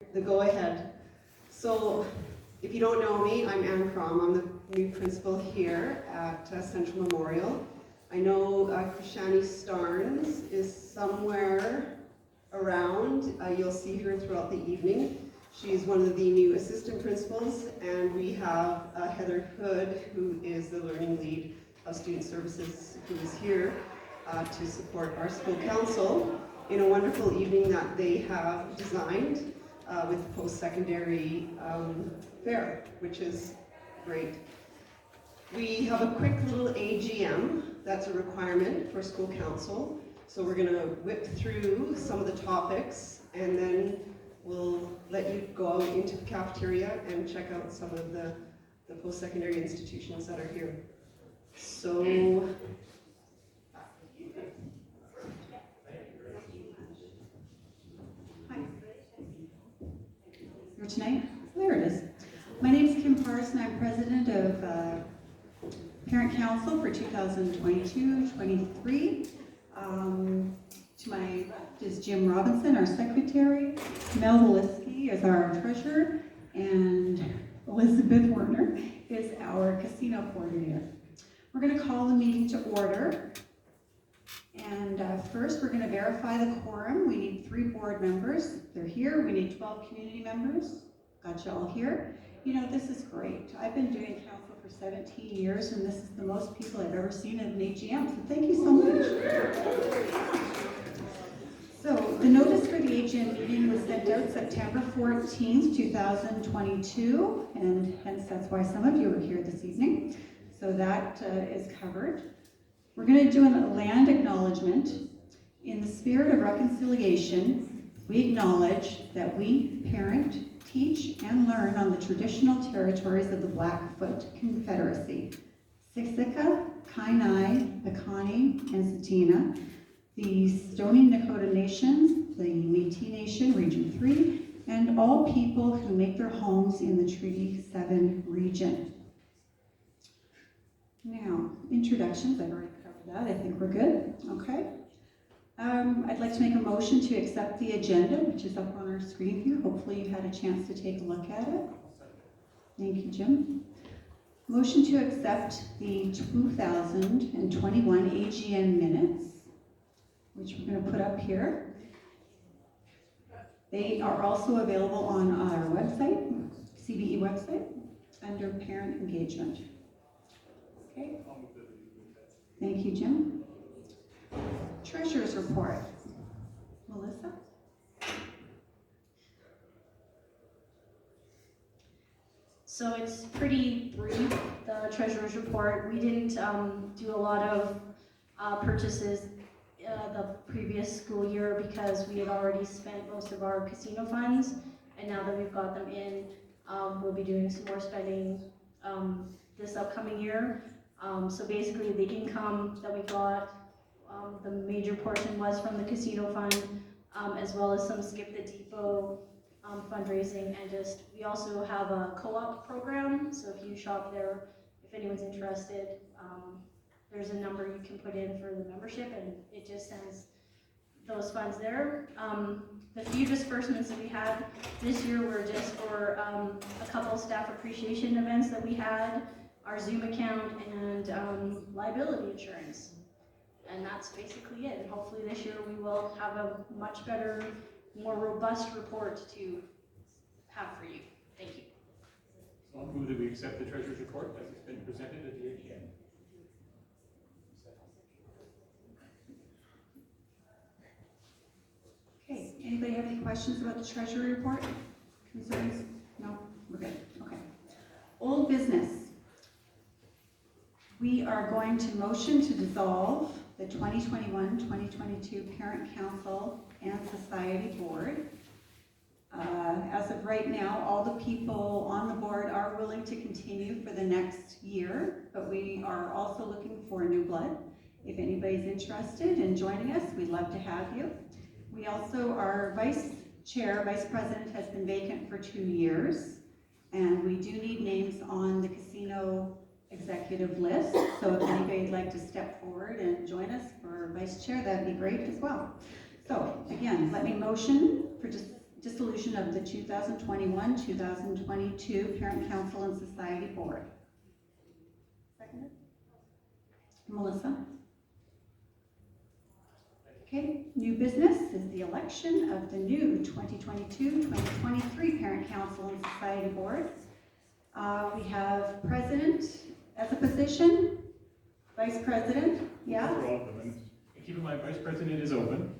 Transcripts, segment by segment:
the go-ahead. So if you don't know me, I'm Ann Crom. I'm the new principal here at Central Memorial. I know Krishani Starnes is somewhere around. You'll see her throughout the evening. She's one of the new assistant principals, and we have Heather Hood, who is the learning lead of student services, who is here to support our school council in a wonderful evening that they have designed with the post-secondary fair, which is great. We have a quick little AGM that's a requirement for school council. So we're going to whip through some of the topics, and then we'll let you go out into the cafeteria and check out some of the post-secondary institutions that are here. So tonight? There it is. My name is Kim Parson. I'm president of Parent Council for 2022-23. To my left is Jim Robinson, our secretary. Mel Woliski is our treasurer, and Elizabeth Werner is our casino coordinator. We're going to call the meeting to order. And first, we're going to verify the quorum. We need 3 board members. They're here. We need 12 community members. Got you all here. You know, this is great. I've been doing council for 17 years, and this is the most people I've ever seen at an AGM. So thank you so much. So the notice for the AGM meeting was sent out September 14th, 2022, and hence that's why some of you are here this evening. So that is covered. We're going to do a land acknowledgement. In the spirit of reconciliation, we acknowledge that we parent, teach, and learn on the traditional territories of the Blackfoot Confederacy, Siksika, Kainai, Piikani, and Tsuut'ina, the Stoney Nakoda Nations, the Métis Nation, Region 3, and all people who make their homes in the Treaty 7 region. Now, introductions, I've already covered that. I think we're good. Okay. I'd like to make a motion to accept the agenda, which is up on our screen here. Hopefully you had a chance to take a look at it. Thank you, Jim. Motion to accept the 2021 AGM minutes, which we're going to put up here. They are also available on our website, CBE website, under parent engagement. Okay. Thank you, Jim. Treasurer's report. Melissa? So it's pretty brief, the treasurer's report. We didn't do a lot of purchases the previous school year because we had already spent most of our casino funds, and now that we've got them in, we'll be doing some more spending this upcoming year. So basically the income that we got, the major portion was from the casino fund, as well as some Skip the Depot fundraising, and we also have a co-op program. So if you shop there, if anyone's interested, there's a number you can put in for the membership, and it just sends those funds there. The few disbursements that we had this year were just for a couple staff appreciation events that we had, our Zoom account, and liability insurance. And that's basically it. And hopefully this year we will have a much better, more robust report to have for you. Thank you. So I'll move that we accept the treasurer's report as it's been presented at the AGM. Okay, anybody have any questions about the treasury report? Concerns? No? We're good. Okay. Old business. We are going to motion to dissolve the 2021-2022 Parent Council and Society Board. As of right now, all the people on the board are willing to continue for the next year, but we are also looking for new blood. If anybody's interested in joining us, we'd love to have you. We also, our vice president has been vacant for 2 years, and we do need names on the casino executive list. So if anybody'd like to step forward and join us for vice chair, that'd be great as well. So again, let me motion for just dissolution of the 2021-2022 Parent Council and Society Board. Seconded. Melissa? Okay, new business is the election of the new 2022-2023 Parent Council and Society Board. We have president as a position, vice president, yeah? For all of them, and keep in mind, vice president is open.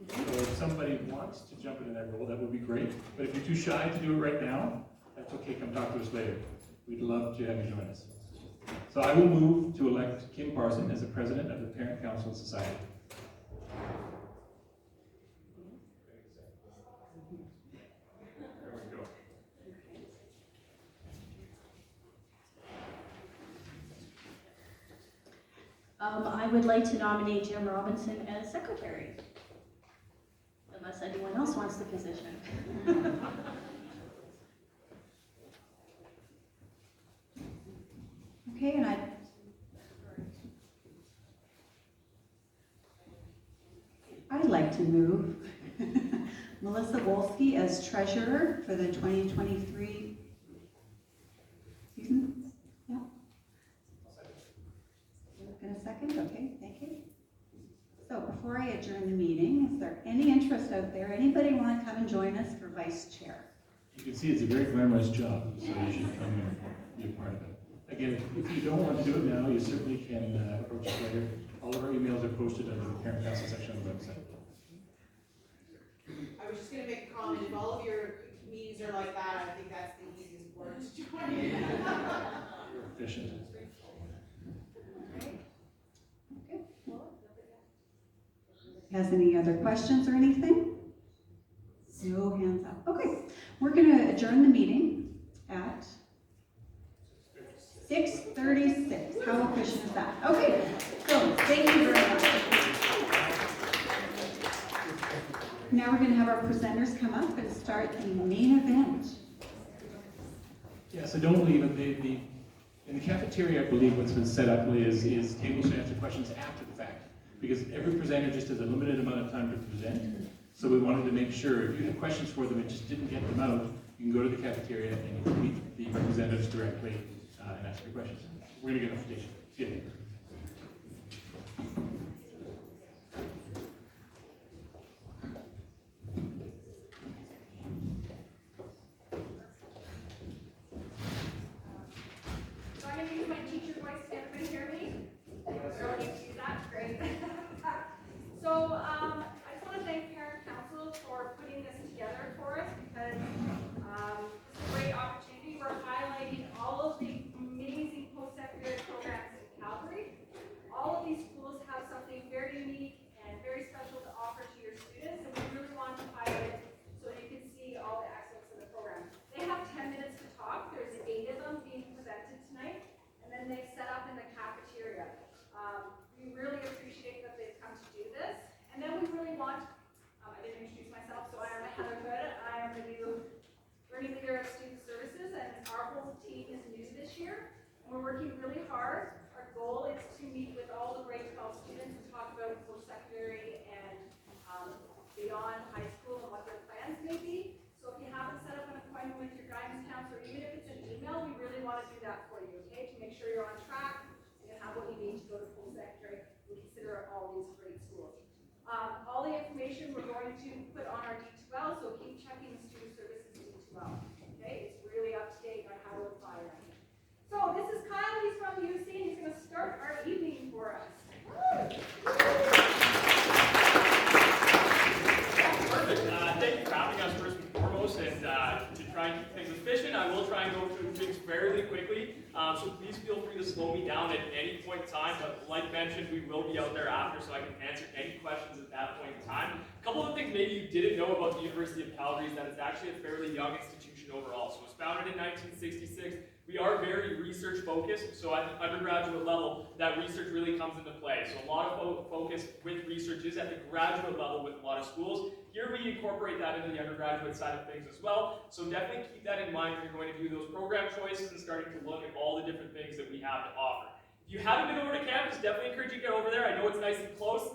So if somebody wants to jump into that role, that would be great. But if you're too shy to do it right now, that's okay, come talk to us later. We'd love to have you join us. So I will move to elect Kim Parson as the president of the Parent Council Society. There we go. I would like to nominate Jim Robinson as secretary. Unless anyone else wants the position. Okay, and I'd like to move Melissa Wolski as treasurer for the 2023 season. Yeah. In a second, okay, thank you. So before I adjourn the meeting, is there any interest out there? Anybody want to come and join us for vice chair? You can see it's a very glamorous job, so you should come and be a part of it. Again, if you don't want to do it now, you certainly can approach us later. All of our emails are posted under the Parent Council section of the website. I was just gonna make a comment, if all of your meetings are like that, I think that's the easiest board to join. You're efficient. Okay. Has any other questions or anything? No hands up. Okay, we're going to adjourn the meeting at 6:36. How efficient is that? Okay, so thank you very much. Now we're going to have our presenters come up and start the main event. Yeah, so don't leave it. In the cafeteria, I believe what's been set up is tables to answer questions after the fact. Because every presenter just has a limited amount of time to present. So we wanted to make sure if you had questions for them and just didn't get them out, you can go to the cafeteria and you can meet the representatives directly and ask your questions. We're going to get off the station. See you. So I'm going to use my teacher voice. Can everybody hear me? Everybody can do that? Great. So I just want to thank Parent Council for putting this together for us because this is a great opportunity. We're highlighting all of the amazing post-secondary programs in Calgary. All of these schools have something very unique and very special to offer to your students, and we really want to highlight it so you can see all the excellence of the program. They have 10 minutes to talk. There's 8 of them being presented tonight, and then they set up in the cafeteria. We really appreciate that they've come to do this, and then we really want, I didn't introduce myself, so I am Heather Hood. I am the new learning leader of student services, and our whole team is new this year, and we're working really hard. Our goal is to meet with all the grade 12 students and talk about post-secondary and beyond high school and what their plans may be. So if you haven't set up an appointment with your guidance counselor, even if it's an email, we really want to do that for you, okay? To make sure you're on track and you have what you need to go to post-secondary and consider all these great schools. All the information we're going to put on our D2L, so keep checking the student services D2L, okay? It's really up to date on how to apply right. So this is Kyle, he's from UC, and he's going to start our evening for us. Perfect. Thank you for having us first and foremost, and to try and keep things efficient, I will try and go through things fairly quickly, so please feel free to slow me down at any point in time, but like mentioned, we will be out there after, so I can answer any questions at that point in time. A couple of things maybe you didn't know about the University of Calgary is that it's actually a fairly young institution overall. So it was founded in 1966. We are very research focused, so at the undergraduate level, that research really comes into play. So a lot of focus with research is at the graduate level with a lot of schools. Here we incorporate that into the undergraduate side of things as well. So definitely keep that in mind when you're going to do those program choices and starting to look at all the different things that we have to offer. If If you haven't been over to campus, definitely encourage you to get over there. I know it's nice and close,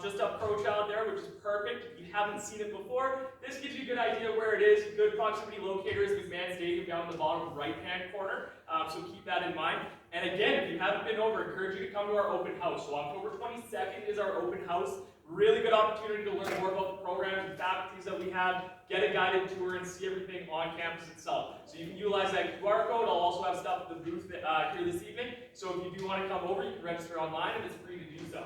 just up Pro-Child there, which is perfect. If you haven't seen it before, this gives you a good idea where it is. Good proximity locator is McMahon Stadium down in the bottom right-hand corner, so keep that in mind. And again, if you haven't been over, I encourage you to come to our open house. So October 22nd is our open house. Really good opportunity to learn more about the programs and faculties that we have, get a guided tour, and see everything on campus itself. So you can utilize that QR code. I'll also have stuff at the booth here this evening. So if you do want to come over, you can register online, and it's free to do so.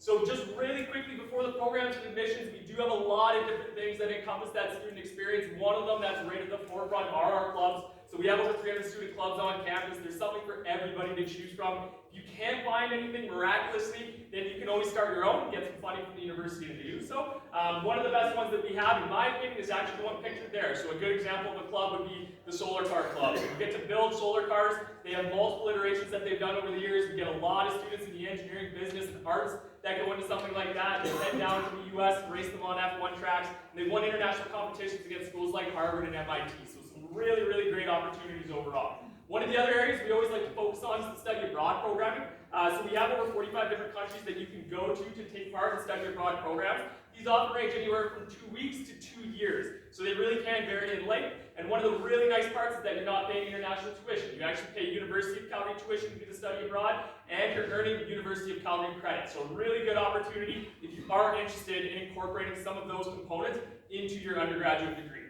So just really quickly before the programs and admissions, we do have a lot of different things that encompass that student experience. One of them that's right at the forefront are our clubs. So we have over 300 student clubs on campus. There's something for everybody to choose from. If you can't find anything miraculously, then you can always start your own and get some funding from the university to do so. One of the best ones that we have, in my opinion, is actually the one pictured there. So a good example of a club would be the Solar Car Club. You get to build solar cars. They have multiple iterations that they've done over the years. We get a lot of students in the engineering, business, and arts that go into something like that. They head down to the US, race them on F1 tracks, and they won international competitions against schools like Harvard and MIT. So some really, really great opportunities overall. One of the other areas we always like to focus on is the study abroad programming. So we have over 45 different countries that you can go to take part in study abroad programs. These often range anywhere from 2 weeks to 2 years. So they really can vary in length. And one of the really nice parts is that you're not paying international tuition. You actually pay University of Calgary tuition to do the study abroad, and you're earning University of Calgary credit. So a really good opportunity if you are interested in incorporating some of those components into your undergraduate degree.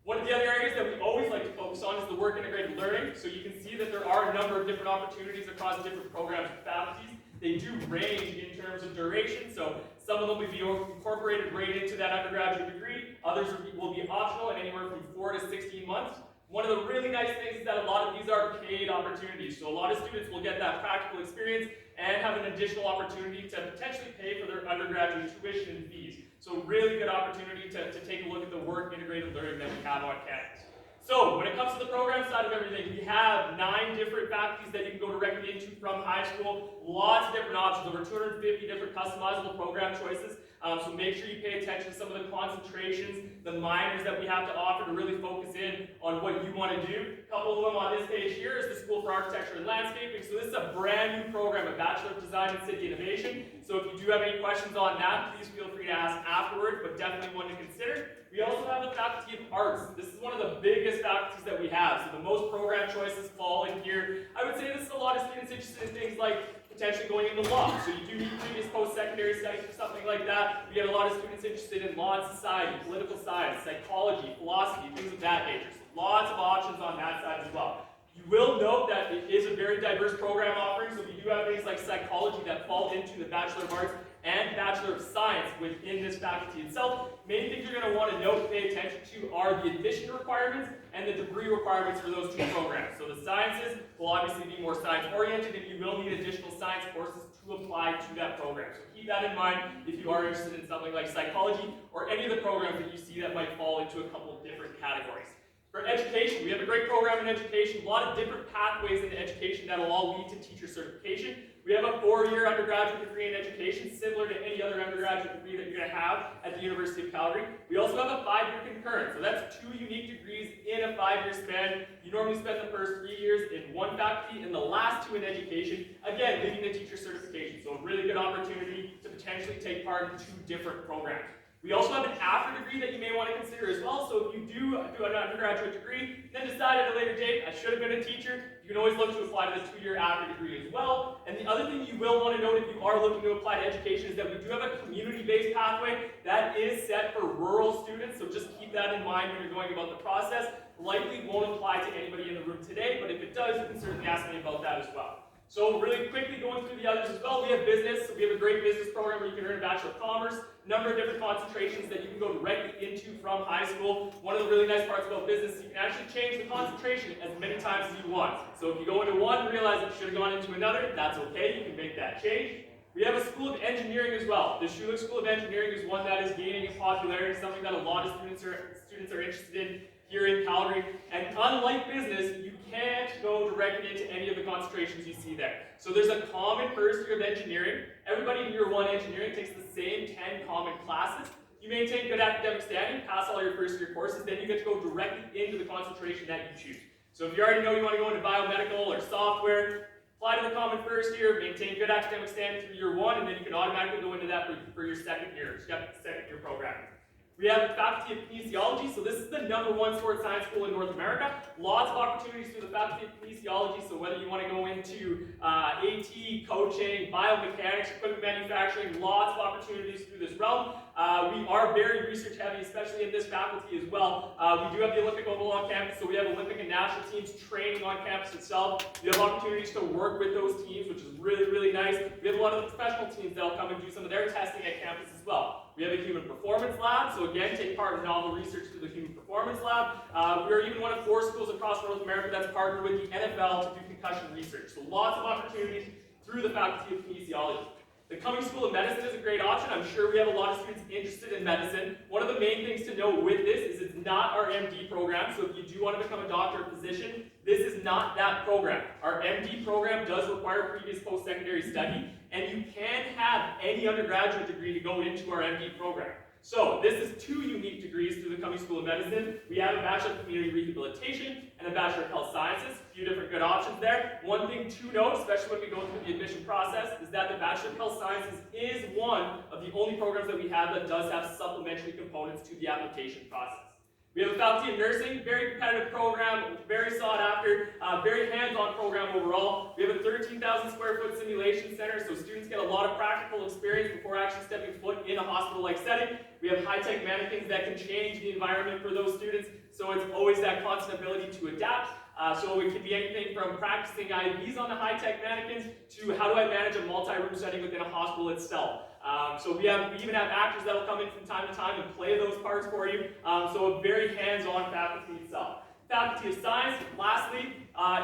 One of the other areas that we always like to focus on is the work integrated learning. So you can see that there are a number of different opportunities across different programs and faculties. They do range in terms of duration, so some of them will be incorporated right into that undergraduate degree. Others will be optional and anywhere from 4 to 16 months. One of the really nice things is that a lot of these are paid opportunities. So a lot of students will get that practical experience and have an additional opportunity to potentially pay for their undergraduate tuition and fees. So really good opportunity to take a look at the work integrated learning that we have on campus. So when it comes to the program side of everything, we have 9 different faculties that you can go directly into from high school. Lots of different options, over 250 different customizable program choices. So make sure you pay attention to some of the concentrations, the minors that we have to offer to really focus in on what you want to do. A couple of them on this page here is the School for Architecture and Landscaping. So this is a brand new program, a Bachelor of Design and City Innovation. So if you do have any questions on that, please feel free to ask afterwards, but definitely one to consider. We also have the Faculty of Arts. This is one of the biggest faculties that we have. So the most program choices fall in here. I would say this is a lot of students interested in things like potentially going into law. So you do need previous post-secondary studies or something like that. We get a lot of students interested in law and society, political science, psychology, philosophy, things of that nature. So lots of options on that side as well. You will note that it is a very diverse program offering, so we do have things like psychology that fall into the Bachelor of Arts and Bachelor of Science within this faculty itself. Main things you're going to want to note and pay attention to are the admission requirements and the degree requirements for those 2 programs. So the sciences will obviously be more science-oriented, and you will need additional science courses to apply to that program. So keep that in mind if you are interested in something like psychology or any of the programs that you see that might fall into a couple of different categories. For education, we have a great program in education, a lot of different pathways in education that will all lead to teacher certification. We have a 4-year undergraduate degree in education, similar to any other undergraduate degree that you're going to have at the University of Calgary. We also have a 5-year concurrent, so that's 2 unique degrees in a 5-year span. You normally spend the first 3 years in one faculty and the last 2 in education, again, leading to teacher certification. So a really good opportunity to potentially take part in 2 different programs. We also have an after degree that you may want to consider as well. So if you do an undergraduate degree, then decide at a later date, I should have been a teacher, you can always look to apply to the 2-year after degree as well. And the other thing you will want to note if you are looking to apply to education is that we do have a community-based pathway that is set for rural students. So just keep that in mind when you're going about the process. Likely won't apply to anybody in the room today, but if it does, you can certainly ask me about that as well. So really quickly going through the others as well, we have business. So we have a great business program where you can earn a Bachelor of Commerce, a number of different concentrations that you can go directly into from high school. One of the really nice parts about business is you can actually change the concentration as many times as you want. So if you go into one and realize that you should have gone into another, that's okay, you can make that change. We have a School of Engineering as well. The Schulich School of Engineering is one that is gaining in popularity, something that a lot of students are interested in here in Calgary. And unlike business, you can't go directly into any of the concentrations you see there. So there's a common first year of engineering. Everybody in year 1 engineering takes the same 10 common classes. You maintain good academic standing, pass all your first year courses, then you get to go directly into the concentration that you choose. So if you already know you want to go into biomedical or software, Apply to the Common first year, maintain good academic standing through year 1, and then you can automatically go into that for your second year program. We have the Faculty of Kinesiology, so this is the #1 sports science school in North America. Lots of opportunities through the Faculty of Kinesiology, so whether you want to go into AT, coaching, biomechanics, equipment manufacturing, lots of opportunities through this realm. We are very research heavy, especially in this faculty as well. We do have the Olympic Oval on campus, so we have Olympic and national teams training on campus itself. We have opportunities to work with those teams, which is really, really nice. We have a lot of the professional teams that will come and do some of their testing at campus as well. We have a human performance lab, so again, take part in novel research through the human performance lab. We are even one of 4 schools across North America that's partnered with the NFL to do concussion research. So lots of opportunities through the Faculty of Kinesiology. The Cummings School of Medicine is a great option. I'm sure we have a lot of students interested in medicine. One of the main things to know with this is it's not our MD program, so if you do want to become a doctor or physician, this is not that program. Our MD program does require previous post-secondary study, and you can have any undergraduate degree to go into our MD program. So this is 2 unique degrees through the Cummings School of Medicine. We have a Bachelor of Community Rehabilitation and a Bachelor of Health Sciences. A few different good options there. One thing to note, especially when we go through the admission process, is that the Bachelor of Health Sciences is one of the only programs that we have that does have supplementary components to the application process. We have a Faculty of Nursing, very competitive program, very sought after, very hands-on program overall. We have a 13,000 square foot simulation center, so students get a lot of practical experience before actually stepping foot in a hospital-like setting. We have high-tech mannequins that can change the environment for those students, so it's always that constant ability to adapt. So it can be anything from practicing IVs on the high-tech mannequins to how do I manage a multi-room setting within a hospital itself. So we even have actors that will come in from time to time and play those parts for you. So a very hands-on faculty itself. Faculty of Science, lastly,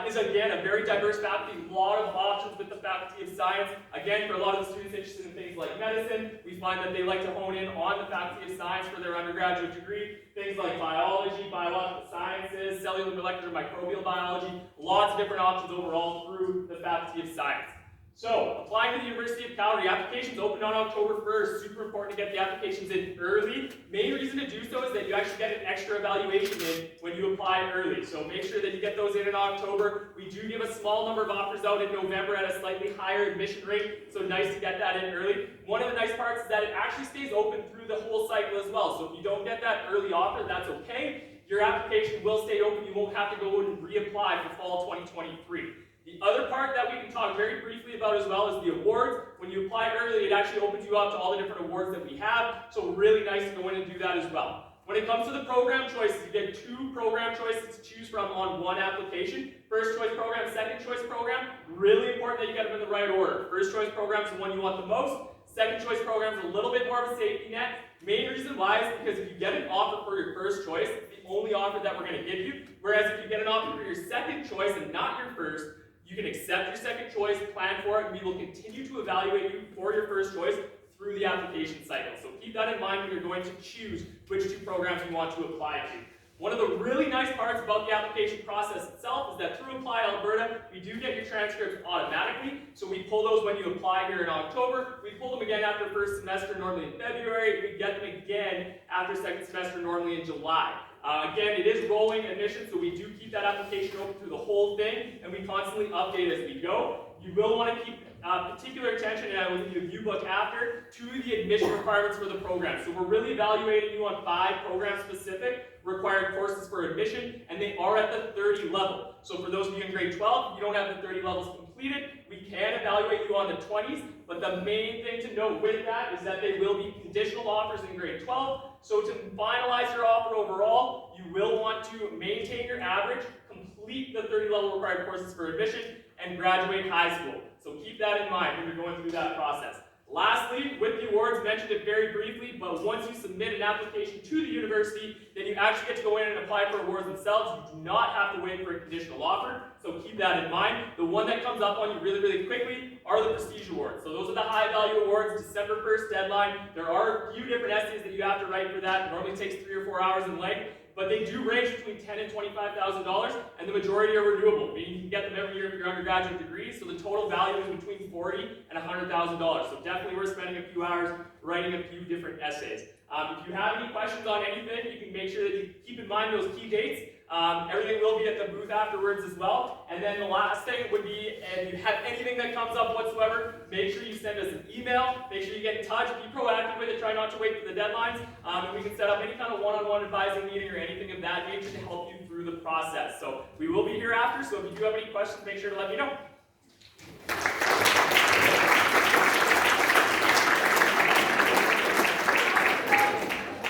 is again a very diverse faculty. A lot of options with the Faculty of Science. Again, for a lot of the students interested in things like medicine, we find that they like to hone in on the Faculty of Science for their undergraduate degree. Things like biology, biological sciences, cellular, molecular, microbial biology. Lots of different options overall through the Faculty of Science. So, applying to the University of Calgary, applications open on October 1st. Super important to get the applications in early. Main reason to do so is that you actually get an extra evaluation in when you apply early. So make sure that you get those in October. We do give a small number of offers out in November at a slightly higher admission rate, so nice to get that in early. One of the nice parts is that it actually stays open through the whole cycle as well. So if you don't get that early offer, that's okay. Your application will stay open. You won't have to go and reapply for fall 2023. The other part that we can talk very briefly about as well is the awards. When you apply early, it actually opens you up to all the different awards that we have, so really nice to go in and do that as well. When it comes to the program choices, you get 2 program choices to choose from on one application. First choice program, second choice program, really important that you get them in the right order. First choice program is the one you want the most. Second choice program is a little bit more of a safety net. Main reason why is because if you get an offer for your first choice, it's the only offer that we're going to give you. Whereas if you get an offer for your second choice and not your first, you can accept your second choice, plan for it, and we will continue to evaluate you for your first choice through the application cycle. So keep that in mind when you're going to choose which 2 programs you want to apply to. One of the really nice parts about the application process itself is that through Apply Alberta, we do get your transcripts automatically. So we pull those when you apply here in October. We pull them again after first semester, normally in February. We get them again after second semester, normally in July. Again, it is rolling admission, so we do keep that application open through the whole thing, and we constantly update as we go. You will want to keep particular attention, and I will give you a view book after, to the admission requirements for the program. So we're really evaluating you on 5 program-specific required courses for admission, and they are at the 30 level. So for those of you in grade 12, you don't have the 30 levels completed. We can evaluate you on the 20s, but the main thing to note with that is that they will be conditional offers in grade 12. So to finalize your offer overall, you will want to maintain your average, complete the 30 level required courses for admission, and graduate high school. So keep that in mind when you're going through that process. Lastly, with the awards, mentioned it very briefly, but once you submit an application to the university, then you actually get to go in and apply for awards themselves. You do not have to wait for a conditional offer, so keep that in mind. The one that comes up on you really, really quickly are the Prestige Awards. So those are the high value awards, December 1st deadline. There are a few different essays that you have to write for that. It normally takes 3 or 4 hours in length. But they do range between $10,000 and $25,000, and the majority are renewable, meaning you can get them every year for your undergraduate degree, so the total value is between $40,000 and $100,000. So definitely worth spending a few hours writing a few different essays. If you have any questions on anything, you can make sure that you keep in mind those key dates. Everything will be at the booth afterwards as well. And then the last thing would be, if you have anything that comes up whatsoever, make sure you send us an email, make sure you get in touch, be proactive with it, try not to wait for the deadlines, and we can set up any kind of one-on-one advising meeting or anything of that nature to help you through the process. So we will be here after, so if you do have any questions, make sure to let me know.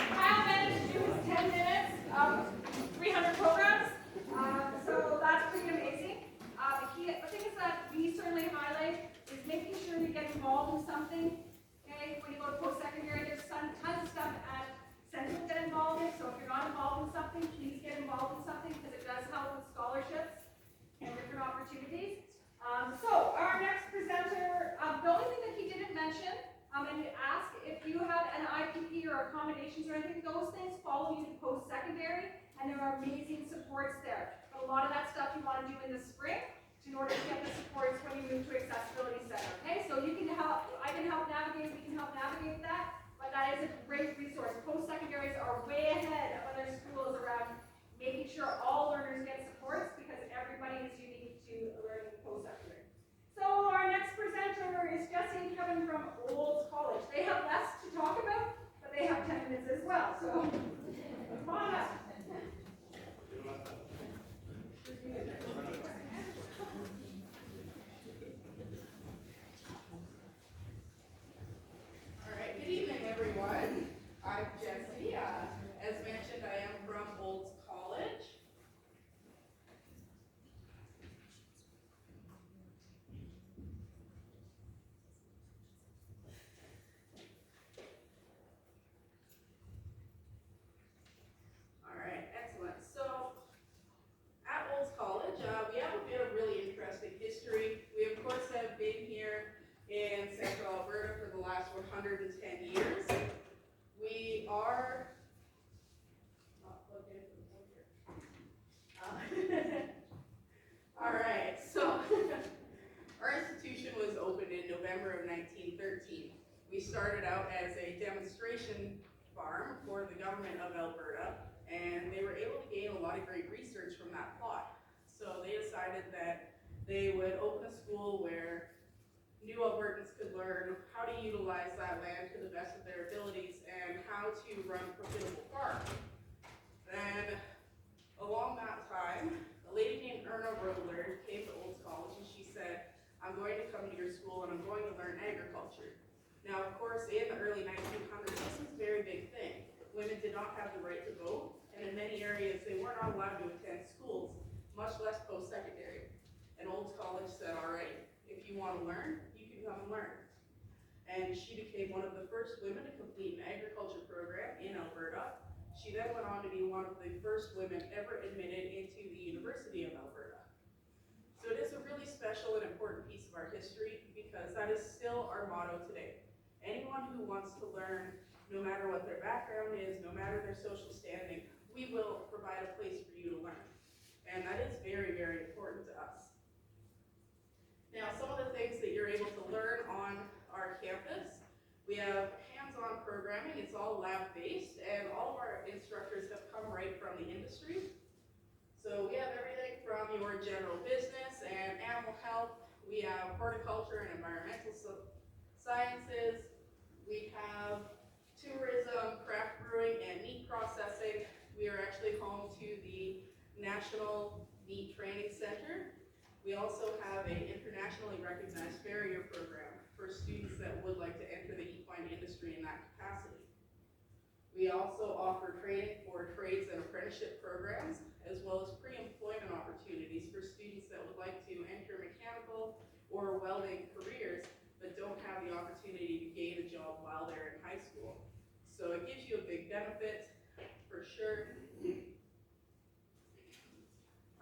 Kyle managed to do his 10 minutes of 300 programs, so that's pretty amazing. The thing is that we certainly highlight is making sure you get involved in something. Okay, when you go to post-secondary, there's tons of stuff at Central to get involved in, so if you're not involved in something, please get involved in something because it does help with scholarships and different opportunities. So our next presenter, the only thing that he didn't mention, and he asked if you have an IPP or accommodations or anything, those things follow you to post-secondary, and there are amazing supports there. But a lot of that stuff you want to do in the spring in order to get the supports when you move to Accessibility Center. Okay, so you can help, I can help navigate, we can help navigate that, but that is a great resource. Post-secondaries are way ahead of other schools around making sure all learners get supports because everybody is unique to learning post-secondary. So our next presenter is Jesse and Kevin from Olds College. They have less to talk about, but they have 10 minutes as well, so come on up. All right, good evening, everyone. I'm Jessie. As mentioned, I am from Olds College. All right, excellent. So, at Olds College, we have a bit of really interesting history. We, of course, have been here in Central Alberta for the last 110 years. We are, all right, so our institution was opened in November of 1913. We started out as a demonstration farm for the government of Alberta, and they were able to gain a lot of great research from that plot. So they decided that they would open a school where new Albertans could learn how to utilize that land to the best of their abilities and how to run a profitable farm. Then, along that time, a lady named Erna Roller came to Olds College and she said, I'm going to come to your school and I'm going to learn agriculture. Now, of course, in the early 1900s, this was a very big thing. Women did not have the right to vote, and in many areas, they were not allowed to attend schools, much less post-secondary. And Olds College said, all right, if you want to learn, you can come and learn. And she became one of the first women to complete an agriculture program in Alberta. She then went on to be one of the first women ever admitted into the University of Alberta. So it is a really special and important piece of our history because that is still our motto today. Anyone who wants to learn, no matter what their background is, no matter their social standing, we will provide a place for you to learn. And that is very, very important to us. Now, some of the things that you're able to learn on our campus, we have hands-on programming. It's all lab-based, and all of our instructors have come right from the industry. So we have everything from your general business and animal health. We have horticulture and environmental sciences. We have tourism, craft brewing, and meat processing. We are actually home to the National Meat Training Center. We also have an internationally recognized farrier program for students that would like to enter the equine industry in that capacity. We also offer training for trades and apprenticeship programs, as well as pre-employment opportunities for students that would like to enter mechanical or welding careers, but don't have the opportunity to gain a job while they're in high school. So it gives you a big benefit, for sure.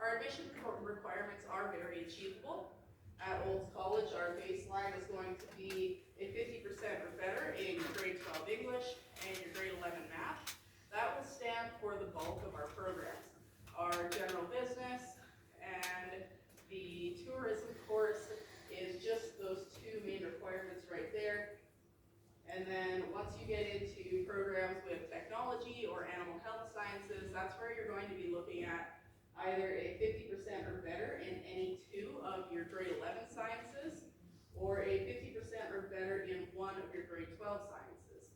Our admission requirements are very achievable. At Olds College, our baseline is going to be a 50% or better in your grade 12 English and your grade 11 math. That will stand for the bulk of our programs. Our general business and the tourism course is just those two main requirements right there. And then once you get into programs with technology or animal health sciences, that's where you're going to be looking at either a 50% or better in any 2 of your grade 11 sciences, or a 50% or better in 1 of your grade 12 sciences.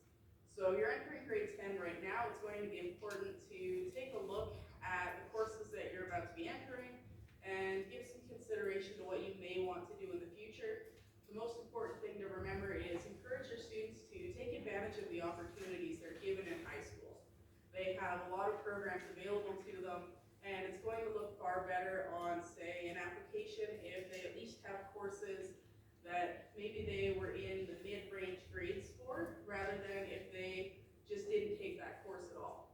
So you're entering grade 10 right now. It's going to be important to take a look at the courses that you're about to be entering and give some consideration to what you may want to do in the future. The most important thing to remember is encourage your students to take advantage of the opportunities they're given in high school. They have a lot of programs available to them, and it's going to look far better on, say, an application if they at least have courses that maybe they were in the mid-range grades for, rather than if they just didn't take that course at all.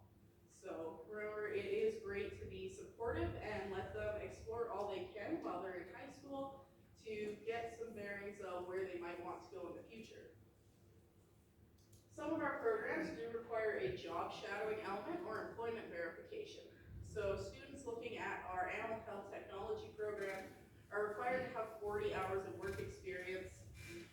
So remember, it is great to be supportive and let them explore all they can while they're in high school to get some bearings of where they might want to go in the future. Some of our programs do require a job shadowing element or employment verification. So students looking at our animal health technology program are required to have 40 hours of work experience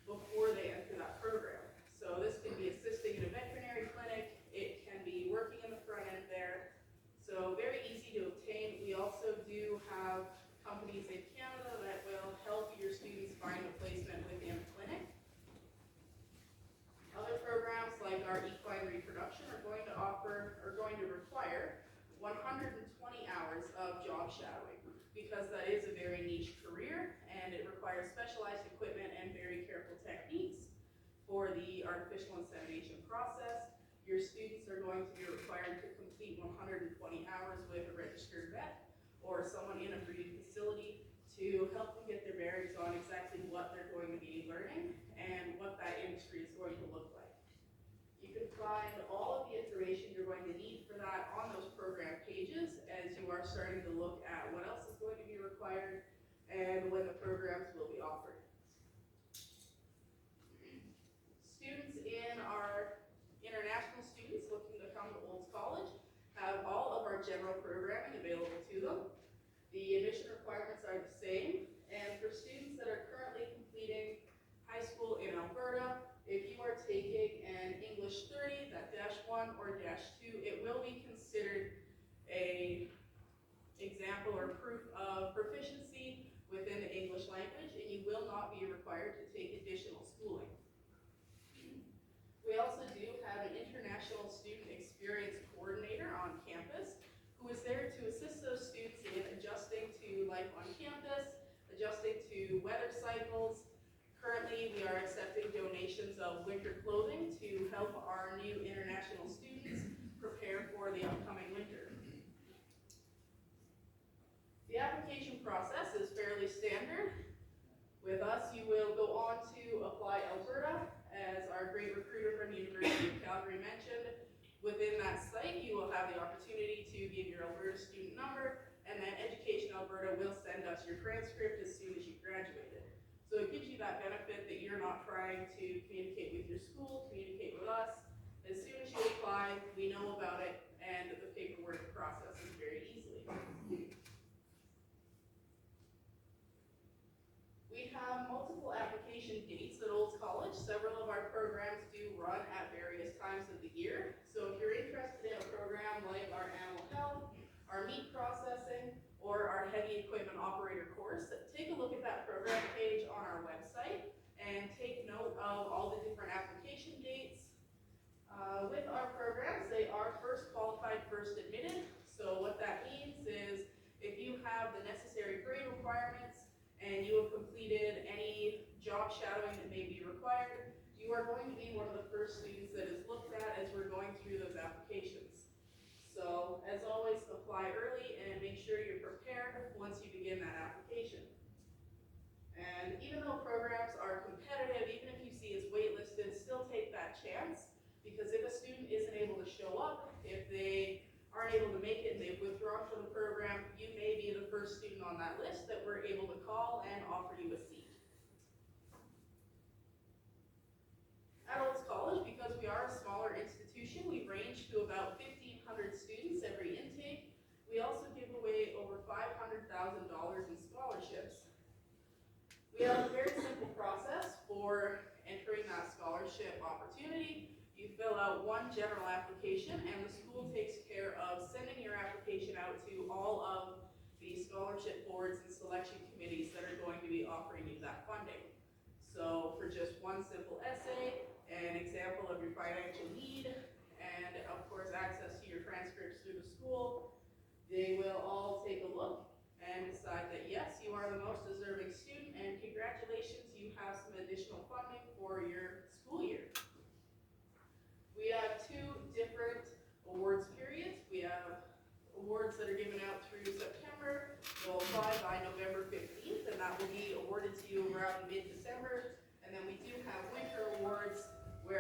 before they enter that program. So this can be assisting in a veterinary clinic, it can be working in the front end there. So very easy to obtain. We also do have companies in Canada that will help your students find a placement within a clinic. Other programs like our equine reproduction are going to require 120 hours of job shadowing, because that is a very niche career and it requires specialized equipment and very careful techniques for the artificial insemination process. Your students are going to be required to complete 120 hours with a registered vet or someone in a breeding facility to help them get their bearings on exactly what they're going to be learning and what that industry is going to look like. You can find all of the information you're going to need for that on those program pages as you are starting to look at what else is going to be required and when the programs will be offered. Students in our international students looking to come to Olds College have all of our general programming available to them. The admission requirements are the same, and for students that are currently completing high school in Alberta, if you are taking an English 30, that -1 or -2, it will be considered a example or proof of proficiency within the English language, and you will not be required to take additional schooling. We also do have an international student experience coordinator on campus who is there to assist those students in adjusting to life on campus, adjusting to weather cycles. Currently, we are accepting donations of winter clothing to help our new international students prepare for the upcoming winter. The application process is fairly standard. With us, you will go on to Apply Alberta, as our great recruiter from the University of Calgary mentioned. Within that site, you will have the opportunity to give your Alberta student number, and then Education Alberta will send us your transcript as soon as you graduated. So it gives you that benefit that you're not trying to communicate with your school, communicate with us. As soon as you apply, we know about it, and the paperwork processes very easily. We have multiple application dates at Olds College. Several of our programs do run at various times of the year. So if you're interested in a program like our animal health, our meat processing, or our heavy equipment operator course, take a look at that program page on our website and take note of all the different application dates. With our programs, they are first qualified, first admitted. So what that means is if you have the necessary grade requirements and you have completed any job shadowing that may be required, you are going to be one of the first students that is looked at as we're going through those applications. So, as always, apply early and make sure you're prepared once you begin that application. And even though programs are competitive, even if you see it's waitlisted, still take that chance, because if a student isn't able to show up, if they aren't able to make it and they've withdrawn from the program, you may be the first student on that list that we're able to call and offer you a seat. At Olds College, because we are a smaller institution, we range to about 1,500 students every intake. We also give away over $500,000 in scholarships. We have a very simple process for entering that scholarship opportunity. You fill out one general application, and the school takes care of sending your application out to all of the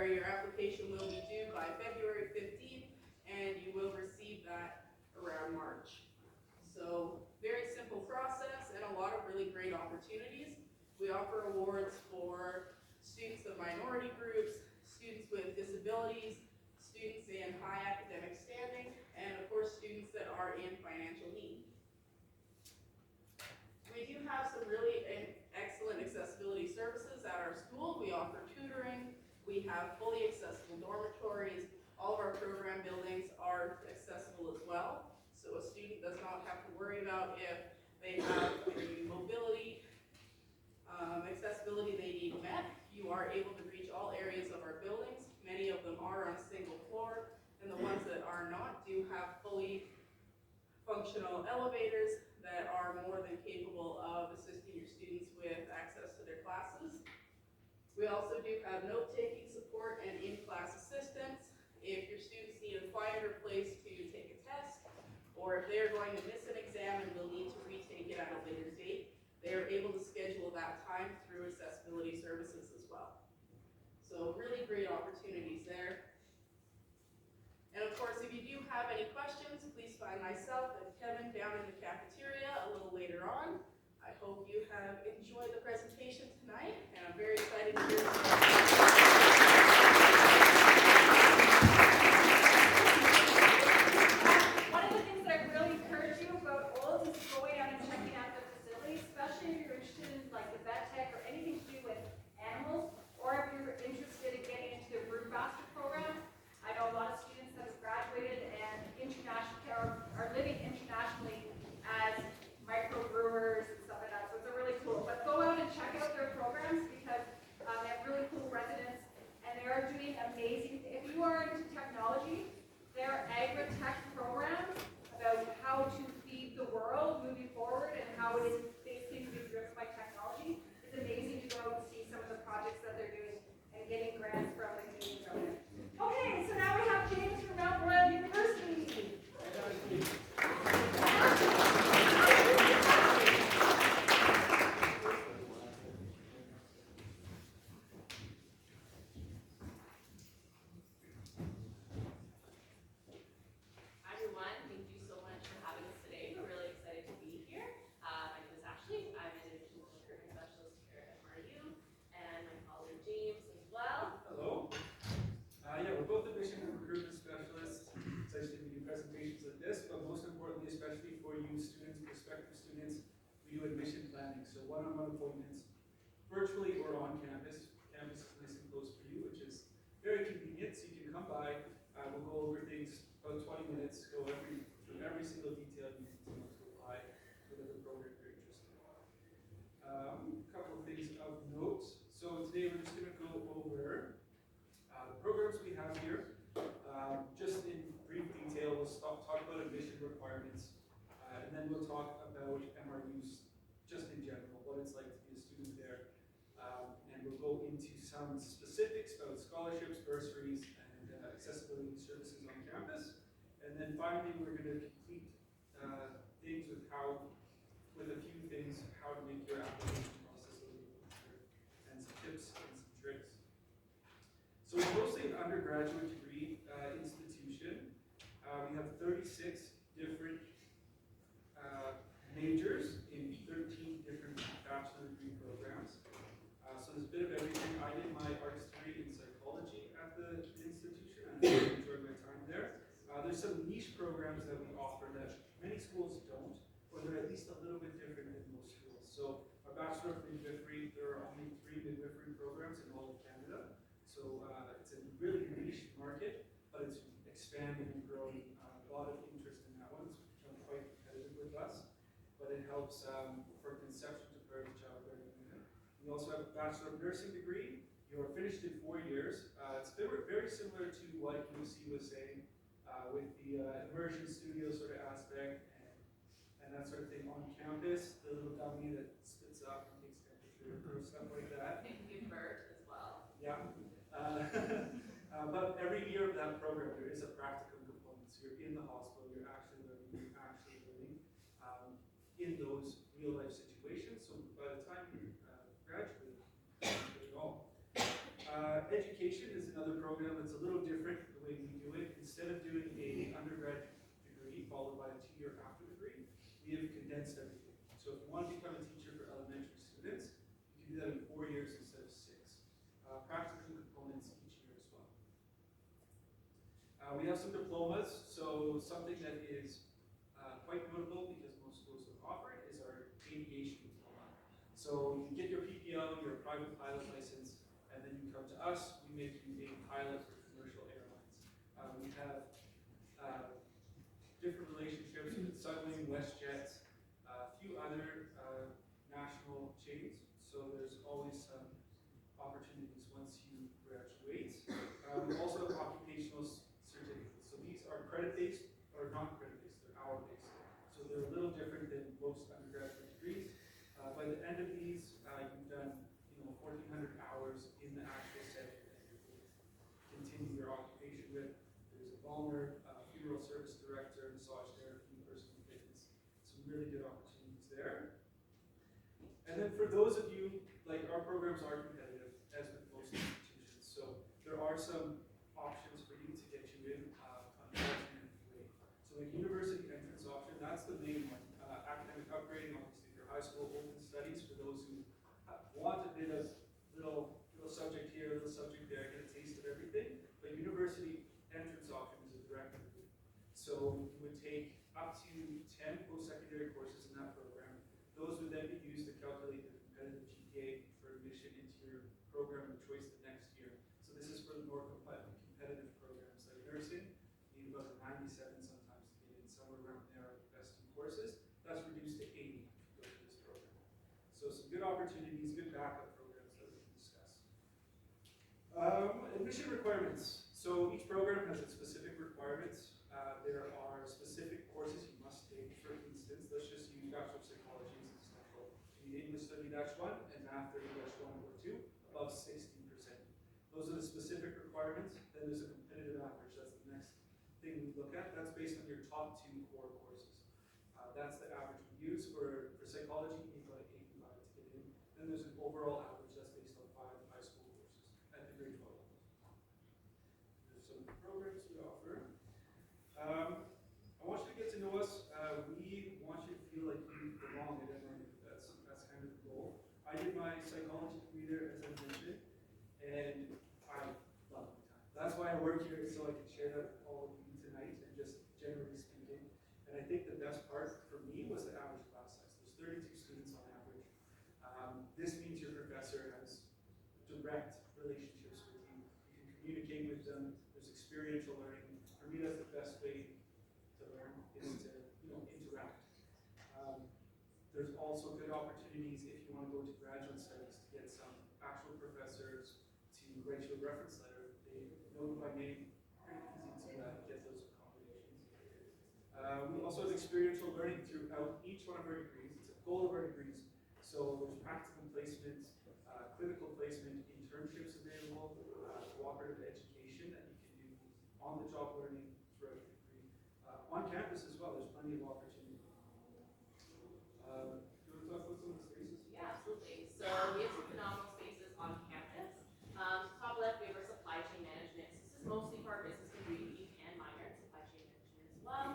Sorry, your application will be due by February 15th, and you will receive that around March. So very simple process and a lot of really great opportunities. We offer awards for students of minority groups, students with disabilities, students in high academic standing, and of course students that are in financial need. We do have some really excellent accessibility services at our school. We offer tutoring, we have fully accessible dormitories, all of our program buildings are accessible as well. So a student does not have to worry about if they have any mobility, accessibility they need met. You are able to reach all areas of our buildings. Many of them are on a single floor, and the ones that are not do have fully functional elevators that are more than capable of assisting your students with access to their classes. We also do have note-taking support and in-class assistance. If your students need a quieter place to take a test, or if they're going to miss an exam and will need to retake it at a later date, they are able to schedule that time through accessibility services as well. So really great opportunities there. And of course, if you do have any questions, please find myself and Kevin down in the cafeteria a little later on. I hope you have enjoyed the presentation tonight, and I'm very excited to hear One of the things that I really encourage you about Olds is going out and checking out their facilities, especially if you're interested in like the vet tech or anything to do with animals, or if you're interested in getting into the brood basket program. I know a lot of students that have graduated and are living internationally as microbrewers and stuff like that, so it's a really cool. But go out and check out their programs because they have really cool residents and they are doing amazing. If you are into technology, their agri-tech programs about how to feed the world moving forward and how it is basically being driven by technology, it's amazing to go out and see some of the projects that they're doing and getting grants from the Canadian government. Okay, so now we have James from Mount Royal University. Hi everyone, thank you so much for having us today. We're really excited to be here. My name is Ashley. I'm an admissions recruitment specialist here at MRU, and my colleague James as well. Hello. Yeah, we're both admission and recruitment specialists. It's nice to do presentations like this, but most importantly, especially for you students, prospective students, we do admission planning. So one-on-one appointments, virtually or on campus. Campus is nice and close for you, which is very convenient. So you can come by. We'll go over things about 20 minutes, go through every single detail you need to know to apply to whatever program you're interested in. A couple of things of note. So today we're just going to go over the programs we have here. Just in brief detail, we'll talk about admission requirements, and then we'll talk about MRUs just in general, what it's like to be a student there. And we'll go into some specifics about scholarships, bursaries, and accessibility services on campus. And then finally, we're going to complete things with a few things, how to make your application process a little bit easier, and some tips and some tricks. So it's mostly an undergraduate degree institution. We have 36 different majors in 13 different bachelor degree programs. So there's a bit of everything. I did my arts degree in psychology at the institution, and I really enjoyed my time there. There's some niche programs that we offer that many schools don't, or they're at least a little bit different than most schools. So our Bachelor of Midwifery, there are only 3 midwifery programs in all of Canada. So it's a really niche market, but it's expanding and growing. A lot of interest in that one. It's become quite competitive with us, but it helps for conception to birth, childbearing, and women. We also have a Bachelor of Nursing degree. You are finished in 4 years. It's very similar to what UC was saying with the immersion studio sort of aspect and that sort of thing on campus. The little dummy that spits up and takes temperature or stuff like that. And give birth as well. Yeah. But every year of that program, there is a practicum component. So you're in the hospital, you're actually learning, you're actually living in those real life situations. So by the time you graduate, you do it all. Education is another program that's a little different the way we do it. Instead of doing a undergrad degree followed by a 2-year after degree, we have condensed everything. So if you want to become a teacher for elementary students, you can do that in 4 years instead of 6. Practical components each year as well. We have some diplomas, so something that is quite notable because most schools don't offer it is our aviation diploma. So you get your PPL, your private pilot license, and then you come to us, we make you a pilot for commercial airlines. We have different relationships with Sunwing, WestJet, a few other national chains, so there's always some opportunities once you graduate. We also have occupational certificates. So these are credit-based, or not credit-based, they're hour-based. So they're a little different than most undergraduate degrees. By the end of these, you've done 1,400 hours in the actual setting that you're going to continue your occupation with. There's a Balmer, funeral service director, massage therapy, personal fitness. Some really good opportunities there. And then for those of you, like our programs are competitive, as with most institutions. So there are some options for you to get you in on an alternate way. So a university entrance option, that's the main one. Academic upgrading, obviously for high school open studies, for those who want a bit of little subject here, little subject there, get a taste of everything. But university entrance option is a direct route. So you would take up to 10 post-secondary courses in that program. Those would then be used to calculate the competitive GPA for admission into your program of choice the next year. So this is for the more competitive programs like nursing. You need about a 97 sometimes to get in, somewhere around there are the best 2 courses. That's reduced to 80 to go to this program. So some good opportunities, good backup programs that we can discuss. Admission requirements. So each program has its specific requirements. There are specific courses you must take. For instance, let's just use Bachelor of Psychology as an example. You need English 30-1 and Math 30-1 or 2, above 16%. Those are the specific requirements. Then there's a competitive average. That's the next thing we look at. That's based on your top 2 core courses. That's the average we use. For psychology, you need about 85 to get in. Then there's an overall average that's based on 5 high school courses at the grade 12 level. There's some programs we offer. I want you to get to know us. We want you to feel like you belong at MRU. That's kind of the goal. I did my psychology degree there, as I mentioned, and I love my time. That's why I work here, so I can share that with all of you tonight, and just generally speaking. And I think the best part for me was the average class size. There's 32 students on average. This means your professor has direct relationships with you. You can communicate with them. There's experiential learning. For me, that's the best way to learn, is to interact. There's also good opportunities if you want to go to graduate studies to get some actual professors to write you a reference letter. They know you by name, pretty easy to get those accommodations. We also have experiential learning throughout each one of our degrees. It's a goal of our degrees. So there's practical placement, clinical placement, internships available, cooperative education that you can do on-the-job learning throughout your degree. On campus as well, there's plenty of opportunity. Do you want to talk about some of the spaces? Yeah, absolutely. So we have some phenomenal spaces on campus. Top left, we have our supply chain management. So this is mostly for our business degree, but you can minor in supply chain management as well.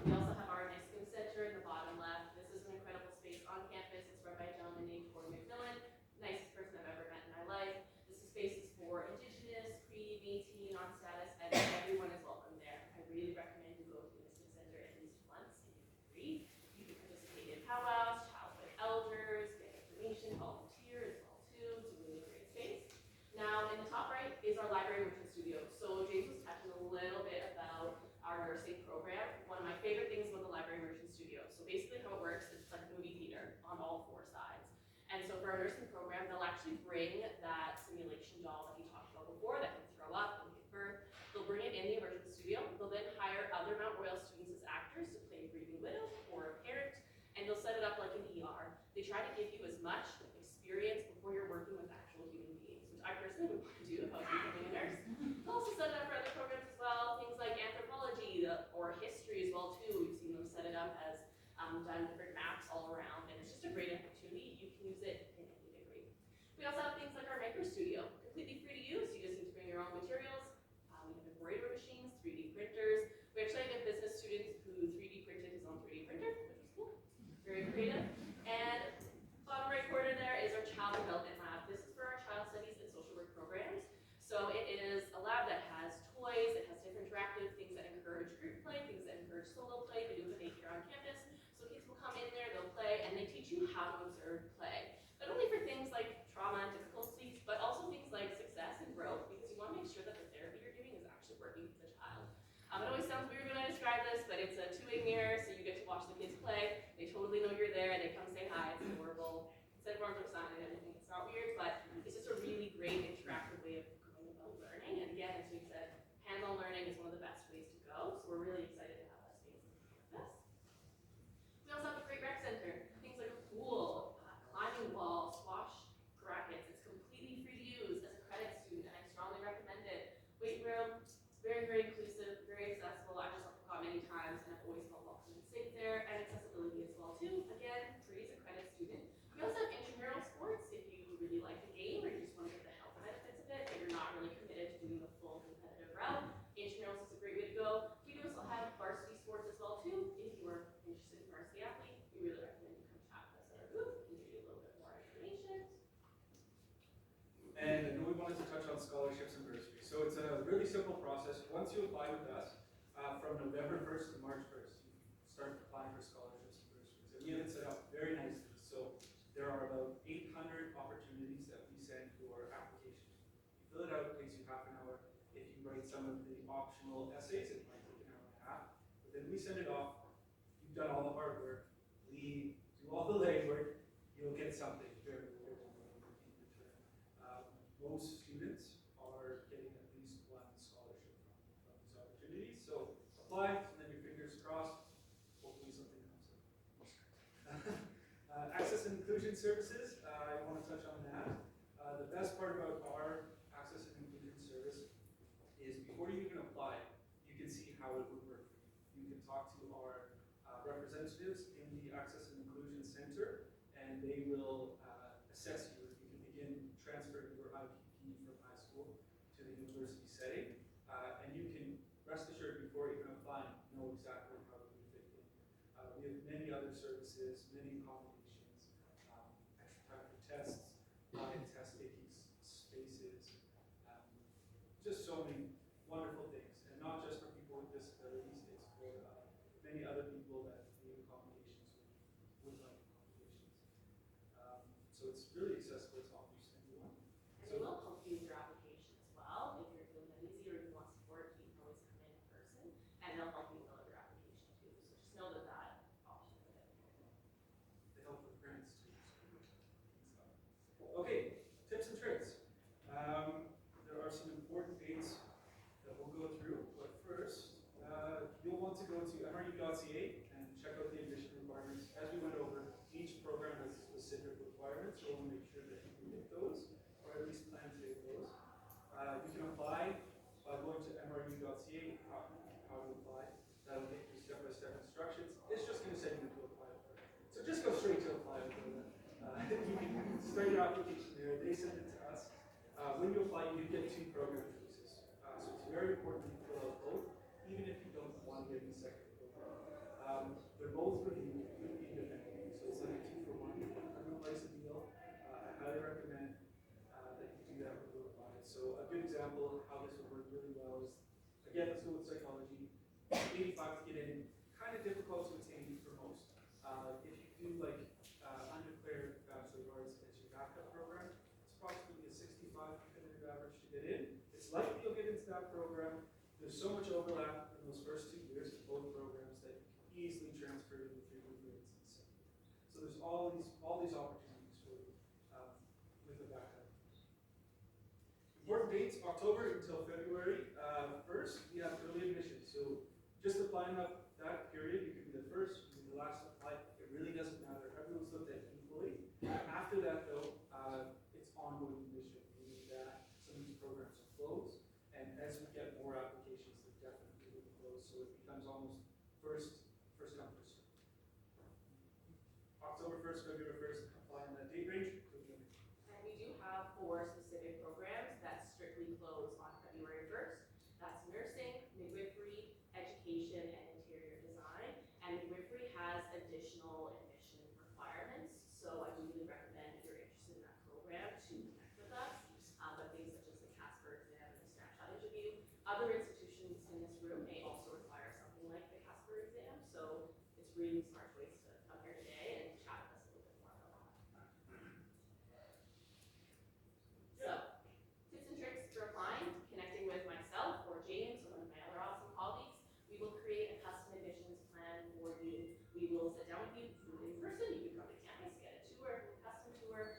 We also have our Mexican Center in the bottom left. This is an incredible space on campus. It's run by a gentleman named Corey McMillan, nicest person I've ever met in my life. This space is for Indigenous, Cree, Métis, non-status, and everyone is welcome there. I really recommend you go to the Mexican Center at least once in your degree. You can participate in powwows, childhood elders, get information, volunteer as well too. It's a really great space. Now in the top right is our library merchant studio. So James was touching a little bit about our nursing program. One of my favorite things about the library merchant studio. So basically how it works is it's like a movie theater on all 4 sides. And so for our nursing program, they'll actually bring that simulation doll that we talked about before that can throw up and give birth. They'll bring it in the emergent studio. They'll then hire other Mount Royal students as actors to play a grieving widow or a parent, and they'll set it up like an ER. They try to give you as much experience before you're working with actual human beings, which I personally would want to do if I was becoming a nurse. They'll also set it up for other programs as well, things like anthropology or history as well too. We've seen them set it up as done different maps all around, and it's just a great opportunity. You can use it in any degree. We also have things like our maker studio, completely free to use. You just need to bring your own materials. uniforms are signed and everything. It's not weird, but it's just a really great interactive way of going about learning. And again, as we said, hands-on learning is one of the best ways to go. So we're really excited to have that space on campus. We also have a great rec center, things like a pool, climbing wall, squash rackets. It's completely free to use as a credit student, and I strongly recommend it. Weight room, very, very inclusive, very accessible. I've just gone many times and I've always felt welcome and safe there, and accessibility as well too. Again, free as a credit student. We also have intramural sports if you really like the game or you just want to get the health benefits of it, but you're not really committed to doing the full competitive route. Intramurals is a great way to go. We do also have varsity sports as well too. If you are interested in varsity athlete, we really recommend you come chat with us at our booth. We can give you a little bit more information. And I know we wanted to touch on scholarships and bursaries. So it's a really simple process. Once you apply with us, from November 1st to March 1st, you start applying for scholarships and bursaries. And we have it set up very nicely. So there are about 800 opportunities that we send for applications. You fill it out, it takes you half an hour. If you write some of the optional essays, it might take an hour and a half. But then we send it off. You've done all the hard work. We do all the legwork. You'll get something very, very in return. Most students are getting at least one scholarship from these opportunities. So apply, and then your fingers crossed. Hopefully something comes up. Access and inclusion services, I want to touch on that. The best part about our access and inclusion service is before you even apply, you can see how it would work for you. You can talk to our representatives in the Access and Inclusion Center, and they will assess you. You can begin transferring your IPP from high school to the university setting, and you can rest assured before even applying, know exactly how you would fit in. We have many other services, many accommodations, extra time for tests, test taking spaces, just so many wonderful things, and not just for people with disabilities, it's for many other people that need accommodations would like accommodations. So it's really accessible to almost anyone. And they will help you with your application as well. If you're feeling uneasy or you want support, you can always come in person, and they'll help you fill out your application too. So just know that that option is available. They help with grants too. Okay, tips and tricks. There are some important dates that we'll go through, but first, you'll want to go to mru.ca and check out the admission requirements. As we went over, each program has specific requirements, so we'll make sure that you can hit those, or at least plan to hit those. You can apply by going to mru.ca, how to apply. That'll get you step-by-step instructions. It's just going to send you to apply for it. So just go straight to apply for that. You can start your application there. They send it to us. When you apply, you get 2 program choices. So it's very important that you fill out both, even if you don't want to get in the second program. They're both reviewed independently, so it's like a 2-for-1. Criminal license deal. I highly recommend that you do that with your apply. So a good example of how this would work really well is, again, let's go with psychology. 85 to get in, kind of difficult to attain for most. If you do like undeclared Bachelor of Arts as your backup program, it's approximately a 65 competitive average to get in. It's likely you'll get into that program. There's so much overlap in those first 2 years of both programs that you can easily transfer to the 3 grades in the second year. So there's all these opportunities for you with the backup. Important dates, October until February 1st, we have early admission. So just applying up that period, you can be the first, you can be the last to apply. It really doesn't matter. Everyone's looked at equally. After that, though, it's ongoing admission, meaning that some of these programs are closed, and as we get more applications, they're definitely will close. So it becomes almost first come, first served. October 1st, February 1st, apply in that date range. And we do have 4 specific programs that strictly close on February 1st. That's nursing, midwifery, education, and interior design. And midwifery has additional admission requirements, so I do really recommend if you're interested in that program to connect with us. But things such as the Casper exam and the snapshot interview. Other institutions in this room may also require something like the Casper exam, so it's really smart choice to come here today and chat with us a little bit more about that. So, tips and tricks for applying, connecting with myself or James or one of my other awesome colleagues. We will create a custom admissions plan for you. We will sit down with you in person. You can come to campus, get a tour, custom tour,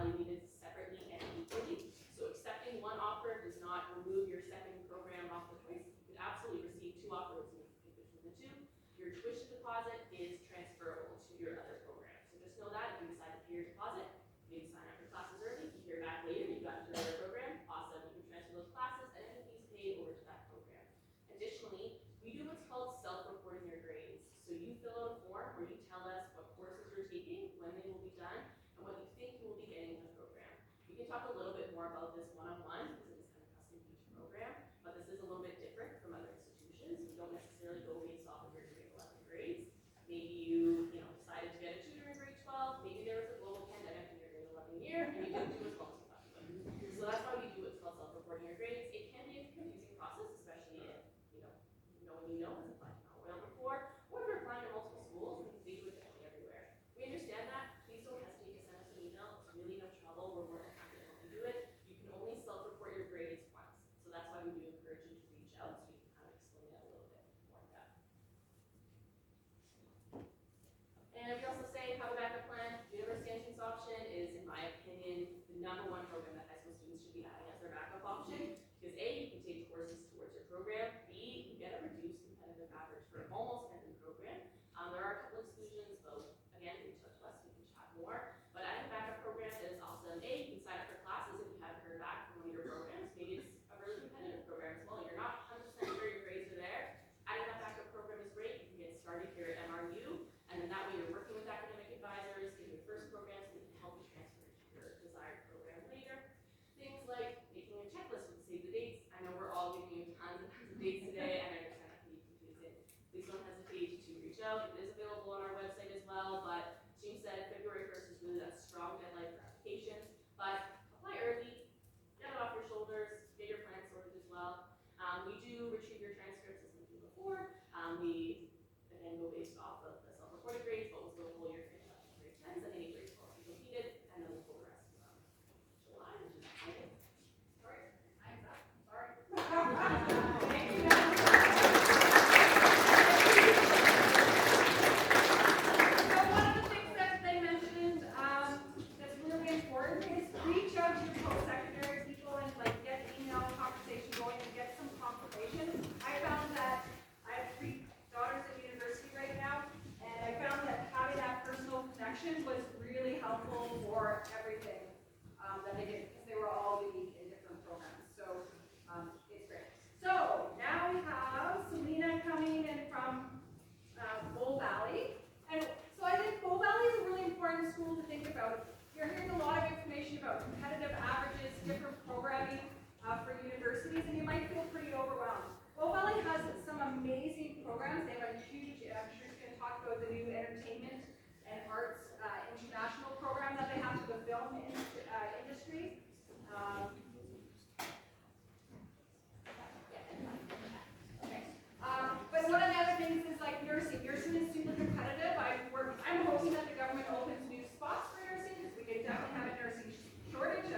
evaluated separately and equally. So accepting one offer does not remove your second program off the choice. You could absolutely receive 2 offers and you can pick between the 2. Your tuition deposit is transferable to your other program. So just know that if you decide to pay your deposit, maybe sign up for classes early, you hear back later, you got into another program, awesome, you can transfer those classes and any fees paid over to that program. Additionally, we do what's called self-reporting your grades. So you fill out a form where you tell us what courses you're taking, when they will be done, and what you think you will be getting in the program. We can talk a little bit more about this one-on-one because it is kind of custom to each program, but this is a little bit different from other institutions. We don't necessarily go based off of your grade 11 grades. Maybe you decided to get a tutor in grade 12. Maybe there was a global pandemic in your grade 11 year, and you didn't do as well as you thought you would. So that's why we do what's called self-reporting your grades. It can be a confusing process, especially if hasn't applied to Mount Royal before, or if you're applying to multiple schools and they do it differently everywhere. We understand that. Please don't hesitate to send us an email. It's really no trouble. We're more than happy to help you do it. You can only self-report your grades once. So that's why we do encourage you to reach out so we can kind of explain it a little bit more in depth. And we also say have a backup plan. University entrance option is, in my opinion, the #1 program that high school students should be having as their backup option. Because A, you can take courses towards your program. B, you get a reduced competitive average for almost every program. There are a couple exclusions, but again, reach out to us, we can chat more. But adding a backup program is awesome. A, you can sign up for classes if you haven't heard back from one of your programs. Maybe it's a really competitive program as well. You're not 100% sure your grades are there. Adding that backup program is great. You can get started here at MRU, and then that way you're working with academic advisors in your first program so they can help you transfer to your desired program later. Things like making a checklist with save the dates. I know we're all giving you tons and tons of dates today, and I understand that can be confusing. Please don't hesitate to reach out. It is available on our website as well, but James said February 1st is really that strong deadline for applications. But apply early, get it off your shoulders, get your plan sorted as well. We do retrieve your transcripts as we did before. We, again, go based off of the self-reported grades, but we'll still pull your grade 11 and grade 10s and any grade 12s you completed, and then we'll pull the rest from July, which is August. Sorry, I'm up. Sorry. Thank you, guys. So one of the things that they mentioned that's really important is reach out to your post-secondary people and get email conversation going and get some confirmation. I found that I have 3 daughters at university right now, and I found that having that personal connection was really helpful for everything that they did because they were all unique in different programs. So it's great. So now we have Selena coming in from Bull Valley. And so I think Bull Valley is a really important school to think about. You're hearing a lot of information about competitive averages, different programming for universities, and you might feel pretty overwhelmed. Bull Valley has some amazing programs. They have a huge, I'm sure you're going to talk about the new entertainment and arts international program that they have for the film industry. But one of the other things is like nursing. Nursing is super competitive. I'm hoping that the government opens new spots for nursing because we could definitely have a nursing shortage.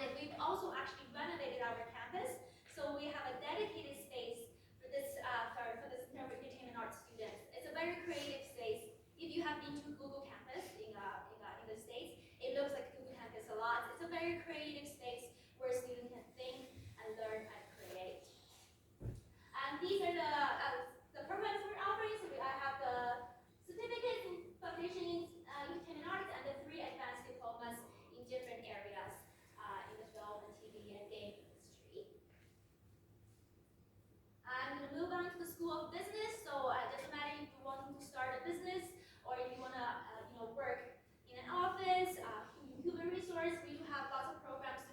And we've also actually renovated our campus, so we have a dedicated space for this entertainment arts students. It's a very creative space. If you have been to Google Campus in the States, it looks like Google Campus a lot. It's a very creative space where students can think and learn and create. And these are the programs we're offering. So I have the certificates in foundation in entertainment arts and the 3 advanced diplomas in different areas in the film and TV and game industry. I'm going to move on to the School of Business. So it doesn't matter if you're wanting to start a business or if you want to work in an office, in human resource. We do have lots of programs to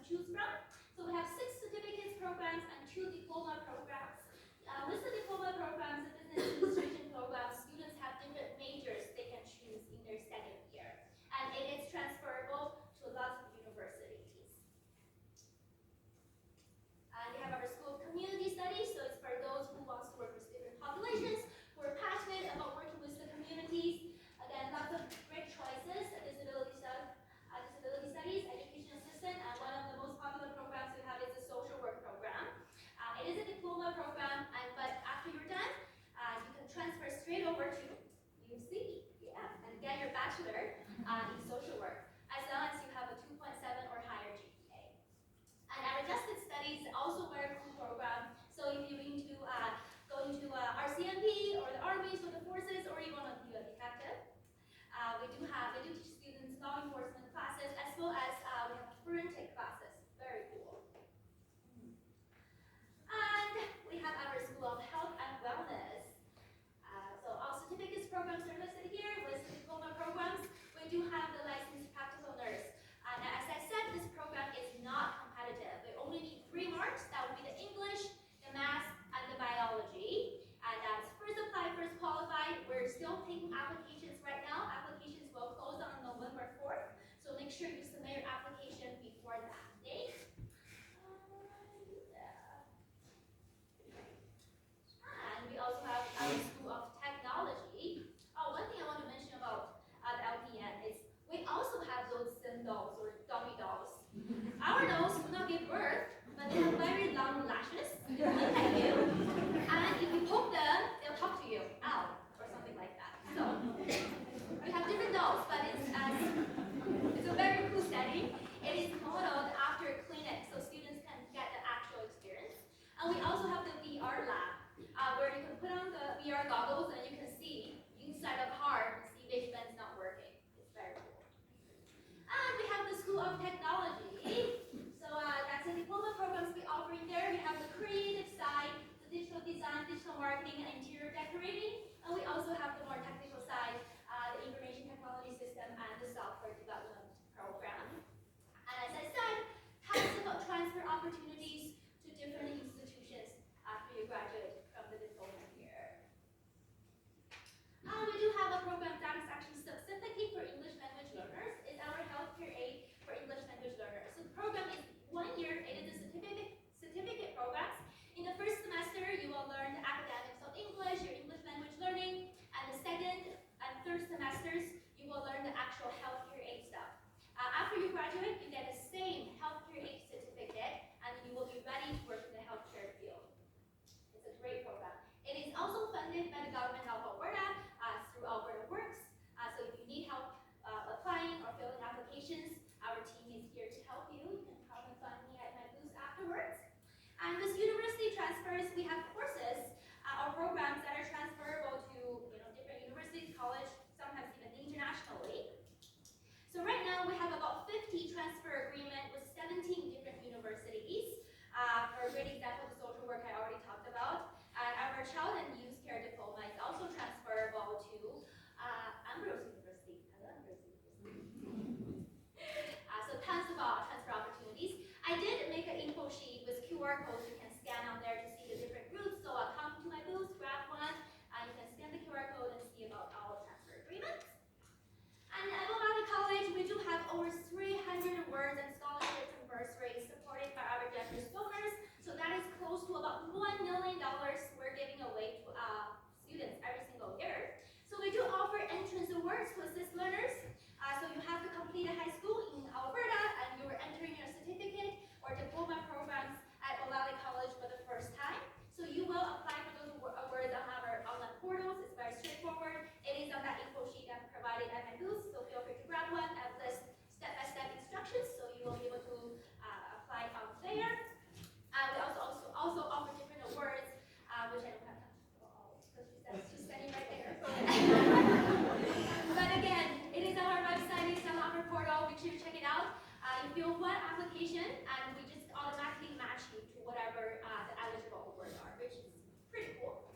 You fill one application, and we just automatically match you to whatever the eligible awards are, which is pretty cool.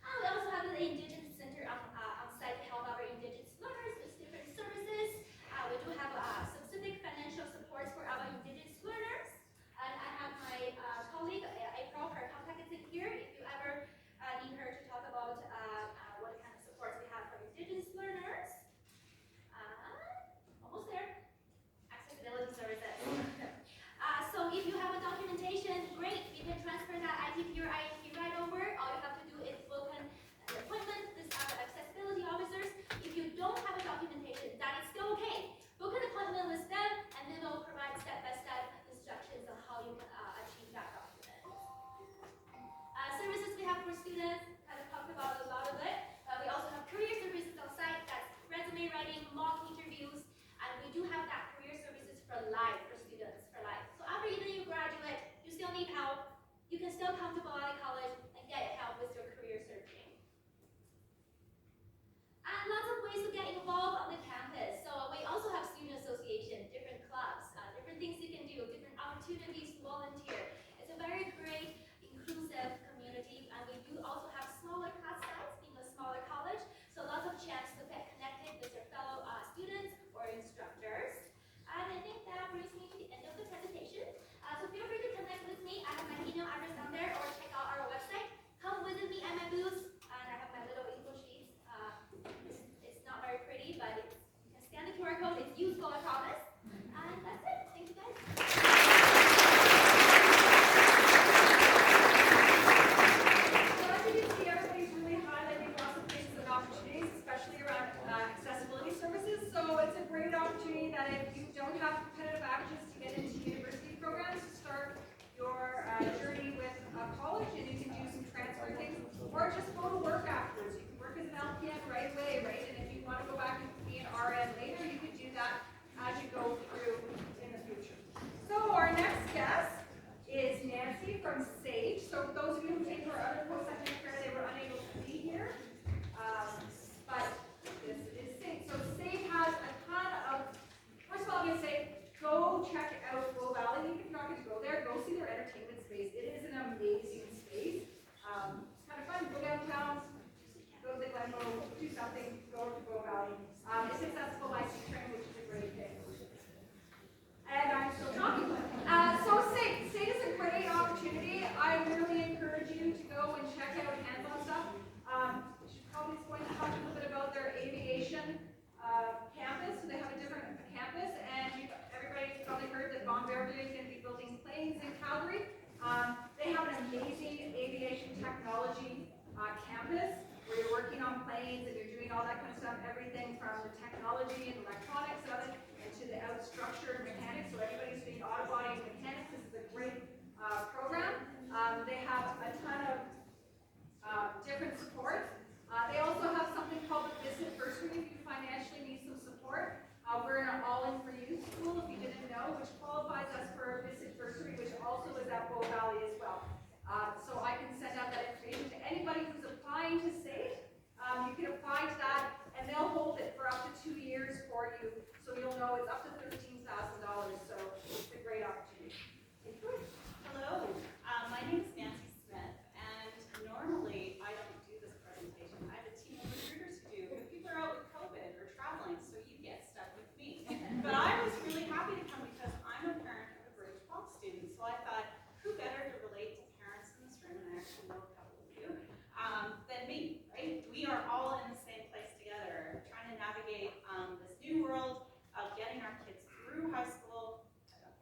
We also have the Indigenous Center on site to help our Indigenous learners with different services. We do have specific financial supports for our Indigenous learners. And I have my colleague, April, her contact is in here. If you ever need her to talk about what kind of supports we have for Indigenous learners. Almost there. Accessibility services. So if you have a documentation, great. You can transfer that ITP or INP right over. All you have to do is book an appointment with our accessibility officers. If you don't have a documentation, that is still okay. Book an appointment with them, and they will provide step-by-step instructions on how you can achieve that document. Services we have for students, kind of talked about a lot of it. We also have career services on site. That's resume writing, mock interviews, and we do have that career services for life for students for life. So after even you graduate, you still need help. You can still come to Valley College and get help with your career searching. And lots of ways to get involved on the campus. So we also have student association, different clubs, different things you can do, different opportunities to volunteer. It's a very great, inclusive community, and we do also have smaller class size being a smaller college, so lots of chance to get connected with your fellow students or instructors. And I think that brings me to the end of the presentation. So feel free to connect with me. I have my email address down there, or check out our website. Come visit me at my booth, and I have my little info sheets. It's not very pretty, but you can scan the QR code. It's useful, I promise. And that's it. Thank you, guys. So as you can see, everybody's really highlighting lots of places and opportunities, especially around accessibility services. So it's a great opportunity that if you don't have competitive averages to get into university programs, to start your journey with college, and you can do some transfer things, or just go to work afterwards. You can work as an LPN right away, right? And if you want to go back and be an RN later, you can do that as you go through in the future. So our next guest is Nancy from SAGE. So for those of you who came to our other post-secondary care, they were unable to be here. But this is SAGE. So SAGE has a ton of, first of all, I'm going to say, go check out Bow Valley. Even if you're not going to go there, go see their entertainment space. It is an amazing space. It's kind of fun. Go downtown, go to the Glenbow, do something, go to Bow Valley. It's accessible by C-Train, which is a great thing. And I'm still talking. So SAGE is a great opportunity. I really encourage you to go and check out hands-on stuff. She's probably going to talk a little bit about their aviation campus. So they have a different campus, and everybody's probably heard that Von Beverly is going to be building planes in Calgary. They have an amazing aviation technology campus where you're working on planes and you're doing all that kind of stuff, everything from the technology and electronics of it and to the out structure and mechanics. So everybody's doing auto body and mechanics. This is a great program. They have a ton of different supports. They also have something called the Business Bursary if you financially need some support. We're in an all-in-for-you school, if you didn't know, which qualifies us for a Business Bursary, which also is at Bow Valley as well. So I can send out that information to anybody who's applying to SAGE. You can apply to that, and they'll hold it for up to 2 years for you, so you'll know it's up to $13,000. So it's a great opportunity. Hello, my name is Nancy Smith, and normally I don't do this presentation. I have a team of recruiters who do, but people are out with COVID or traveling, so you get stuck with me. But I was really happy to come because I'm a parent of a grade 12 student, so I thought, who better to relate to parents in this room, and I actually know a couple of you, than me, right? We are all in the same place together, trying to navigate this new world of getting our kids through high school,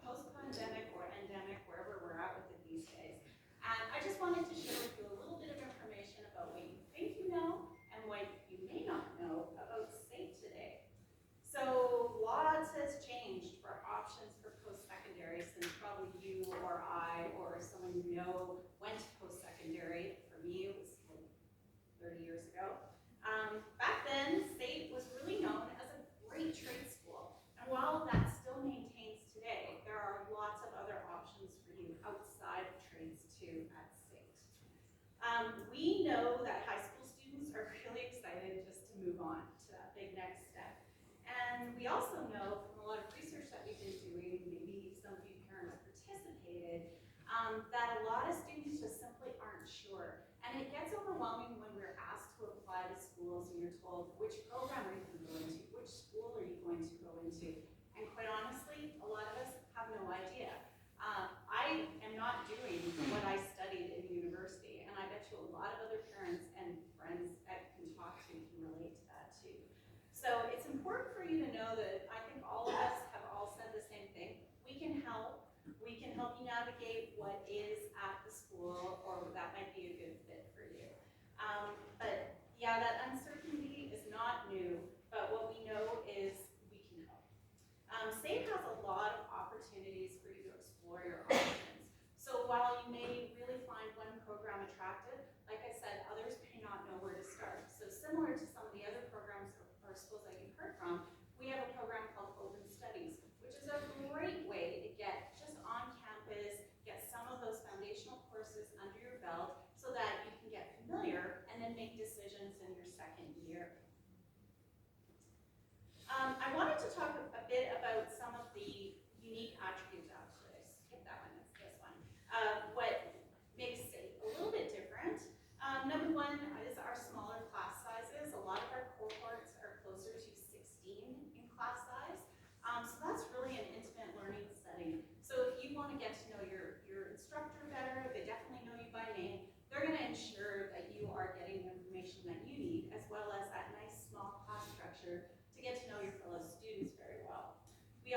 post-pandemic or endemic, wherever we're at with it these days. And I just wanted to share with you a little bit of information about what you think you know and what you may not know about SAGE today. So lots has changed for options for post-secondary since probably you or I or someone you know went to post-secondary. For me, it was like 30 years ago. Back then, SAGE was really known as a great trade school. And while that still maintains today, there are lots of other options for you outside of trades too at SAGE. We know that high school students are really excited just to move on to that big next step. And we also know from a lot of research that we've been doing, maybe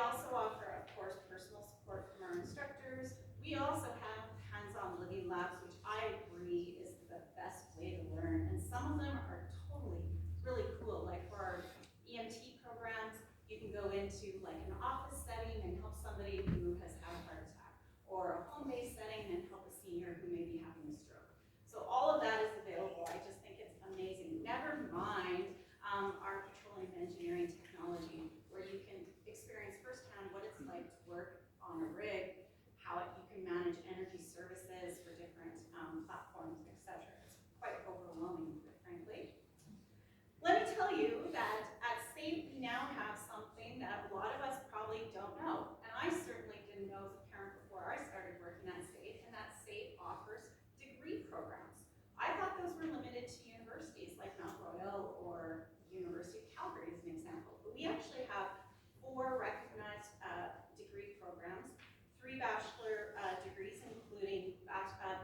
also offer, of course, personal support from our instructors. We also have hands-on living labs, which I agree is the best way to learn. And some of them are totally really cool. Like for our EMT programs, you can go into like an office setting and help somebody who has had a heart attack, or a home-based setting and help a senior who may be having a stroke. So all of that is available. I just think it's amazing. Never mind our petroleum engineering technology, where you can experience firsthand what it's like to work on a rig, how you can manage energy services for different platforms, etc. It's quite overwhelming, quite frankly. Let me tell you that at SAFE we now have something that a lot of us probably don't know, and I certainly didn't know as a parent before I started working at SAFE, and that SAFE offers degree programs. I thought those were limited to universities like Mount Royal or University of Calgary as an example, but we actually have 4 recognized degree programs, 3 bachelor degrees, including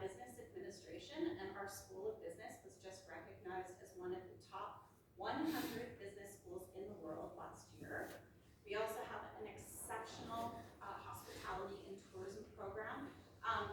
business administration, and our School of Business was just recognized as one of the top 100 business schools in the world last year. We also have an exceptional hospitality and tourism program.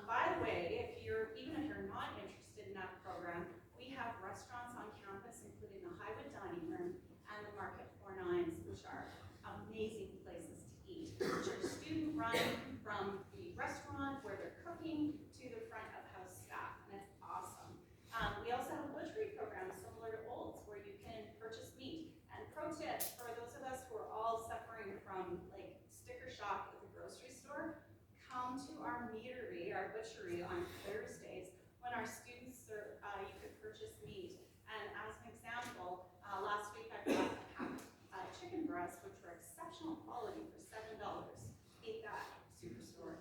By the way, even if you're not interested in that program, we have restaurants on campus, including the Highwood Dining Room and the Market 49s, which are amazing places to eat, which are student run from the restaurant where they're cooking to the front of house staff, and it's awesome. We also have butchery programs similar to Olds, where you can purchase meat. And pro tip for those of us who are all suffering from like sticker shock at the grocery store, come to our meatery, our butchery on Thursdays when our students serve, you can purchase meat. And as an example, last week I bought a pack of chicken breasts, which were exceptional quality for $7. Eat that, Superstore.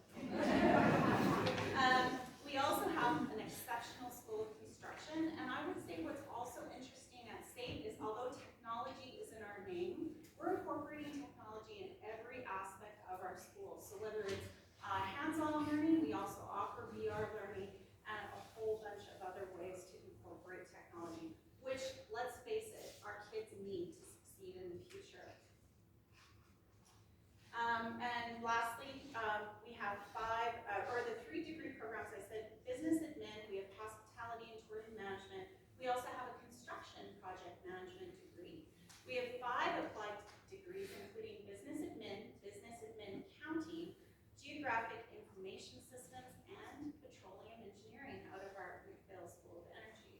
We also have an exceptional School of Construction, and I would say what's also interesting at SAFE is although technology is in our name, we're incorporating technology in every aspect of our school. So whether it's hands-on learning, we also offer VR learning, and a whole bunch of other ways to incorporate technology, which, let's face it, our kids need to succeed in the future. And lastly, we have 3 degree programs. I said business admin, we have hospitality and tourism management. We also have a construction project management degree. We have 5 applied degrees, including business admin accounting, geographic information systems, and petroleum engineering out of our McPhail School of Energy.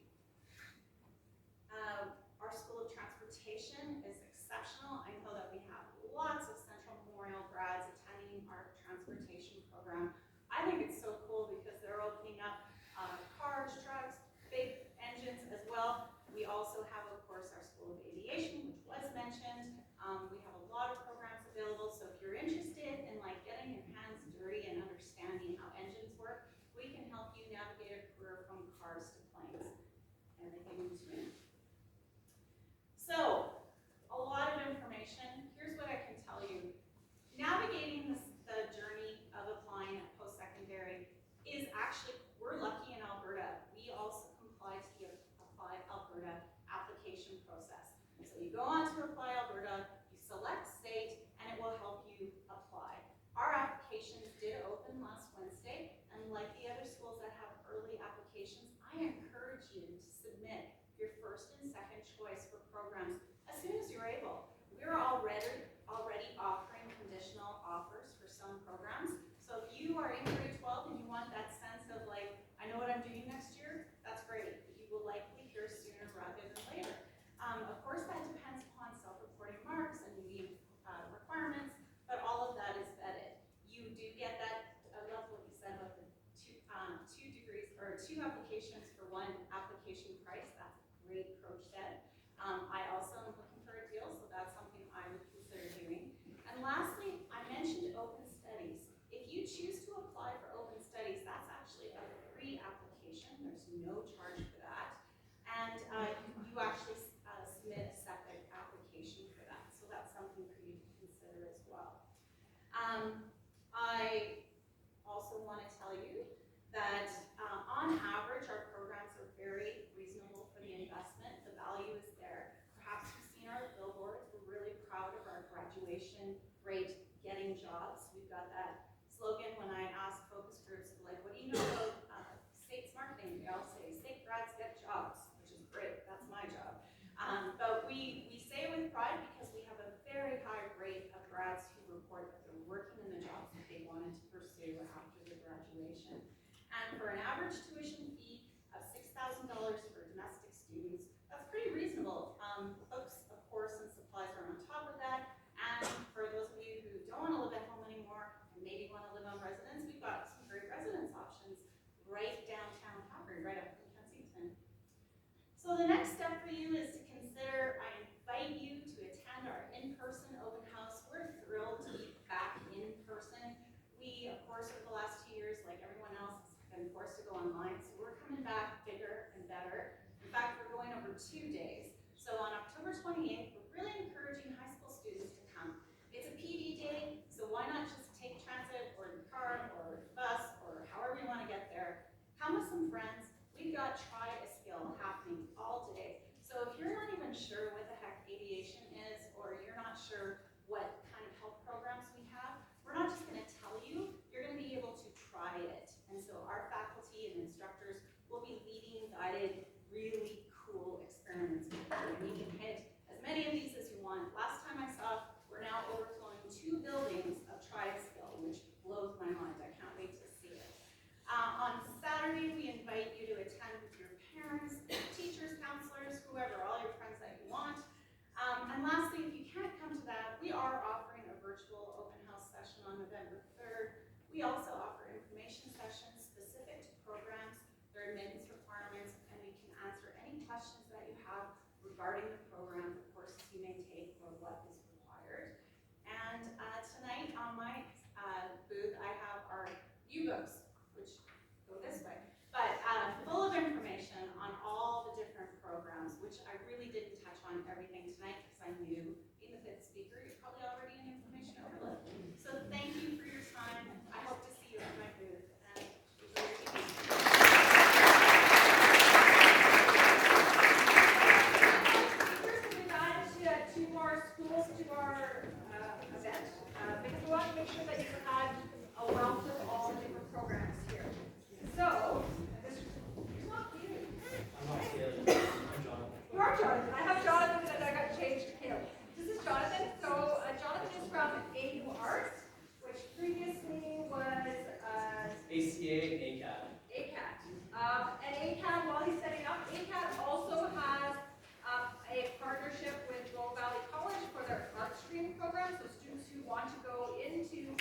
Our School of Transportation is exceptional. I know that we have lots of Central Memorial grads attending our transportation program. I think it's so cool because they're opening up cars, trucks, big engines as well. We also have, of course, our School of Aviation, which was mentioned. We have a lot of programs available, so if you're interested in like getting your hands dirty and understanding how engines work, we can help you navigate a career from cars to planes, everything in between. So, a lot of information. Here's what I can tell you. Navigating the journey of applying at post-secondary is actually, we're lucky in Alberta. We also comply to the Apply Alberta application process. So you go on to Apply Alberta, you select state, and it will help you apply. Our applications did open last Wednesday, and like the other schools that have early applications, I encourage you to submit your first and second choice for programs as soon as you're able. We're already offering conditional offers for some programs. So if you are in grade 12 and you want that sense of like, I know what I'm doing next year, that's great. You will likely hear sooner rather than later. Of course, that depends upon self-reporting marks and meeting requirements, but all of that is vetted. You do get that, I love what you said about the two degrees, or 2 applications for 1 application price. That's a great approach then. I also am looking for a deal, so that's something I would consider doing. And lastly, I mentioned open studies. If you choose to apply for open studies, that's actually a free application. There's no charge for that. And you actually submit a separate application for that. So that's something for you to consider as well. I also want to tell you that on average, our programs are very reasonable for the investment. The value is there. Perhaps you've seen our billboards. We're really proud of our graduation rate getting getting jobs. We've got that slogan when I ask focus groups, like, what do you know about SAIT's marketing? They all say, SAIT grads get jobs, which is great. That's my job. But we say it with pride because we have a very high rate of grads who report that they're working in the jobs that they wanted to pursue after their graduation. And for an average tuition fee of $6,000 for domestic students, that's pretty reasonable. Books, of course, and supplies are on top of that. And for those of you who don't want to live at home anymore and maybe want to live on residence, we've got some great residence options right downtown Calgary, right up in Kensington. So the next step for you is to consider, I invite you to attend our in-person open house. We're thrilled to be back in person. We, of course, over the last 2 years, like everyone else, have been forced to go online. So we're coming back bigger and better. In fact, we're going over 2 days. So on October 28th, we're really encouraging high school students to come. It's a PD day, so why not just take transit or your car or bus or however you want to get there. Come with some friends. We've got Try a Skill happening all day. So if you're not even sure what the heck aviation is, or you're not sure what kind of health programs we have, we're not just going to tell you, you're going to be able to try it. And so our faculty and instructors will be leading guided, really cool experiments with you. And you can hit as many of these as you want. Last time I saw, we're now overflowing 2 buildings of Try a Skill, which blows my mind. I can't wait to see it. On Saturday, we invite you to attend with your parents, teachers, counselors, whoever, all your friends that you want. And lastly, if you can't come to that, we are offering a virtual open house session on November 3rd. We also offer information sessions specific to programs, their admittance requirements, and we can answer any questions that you have regarding the program, the courses you may take, or what is required. And tonight on my booth, I have our U-books, which go this way, but full of information on all the different programs, which I really didn't touch on everything tonight because I knew being the 5th speaker, you're probably already in information overload. So thank you for your time. I hope to see you at my booth. And enjoy your evening. First, we've added 2 more schools to our event because we want to make sure that you've had a wealth of all the different programs here. So, you're not you. I'm not Caleb. I'm Jonathan. You are Jonathan. I have Jonathan and I got changed to Caleb. This is Jonathan. So, Jonathan is from AU Arts, which previously was ACA and ACAD. ACAD. And ACAD, while he's setting up, ACAD also has a partnership with Roll Valley College for their art stream program. So students who want to go into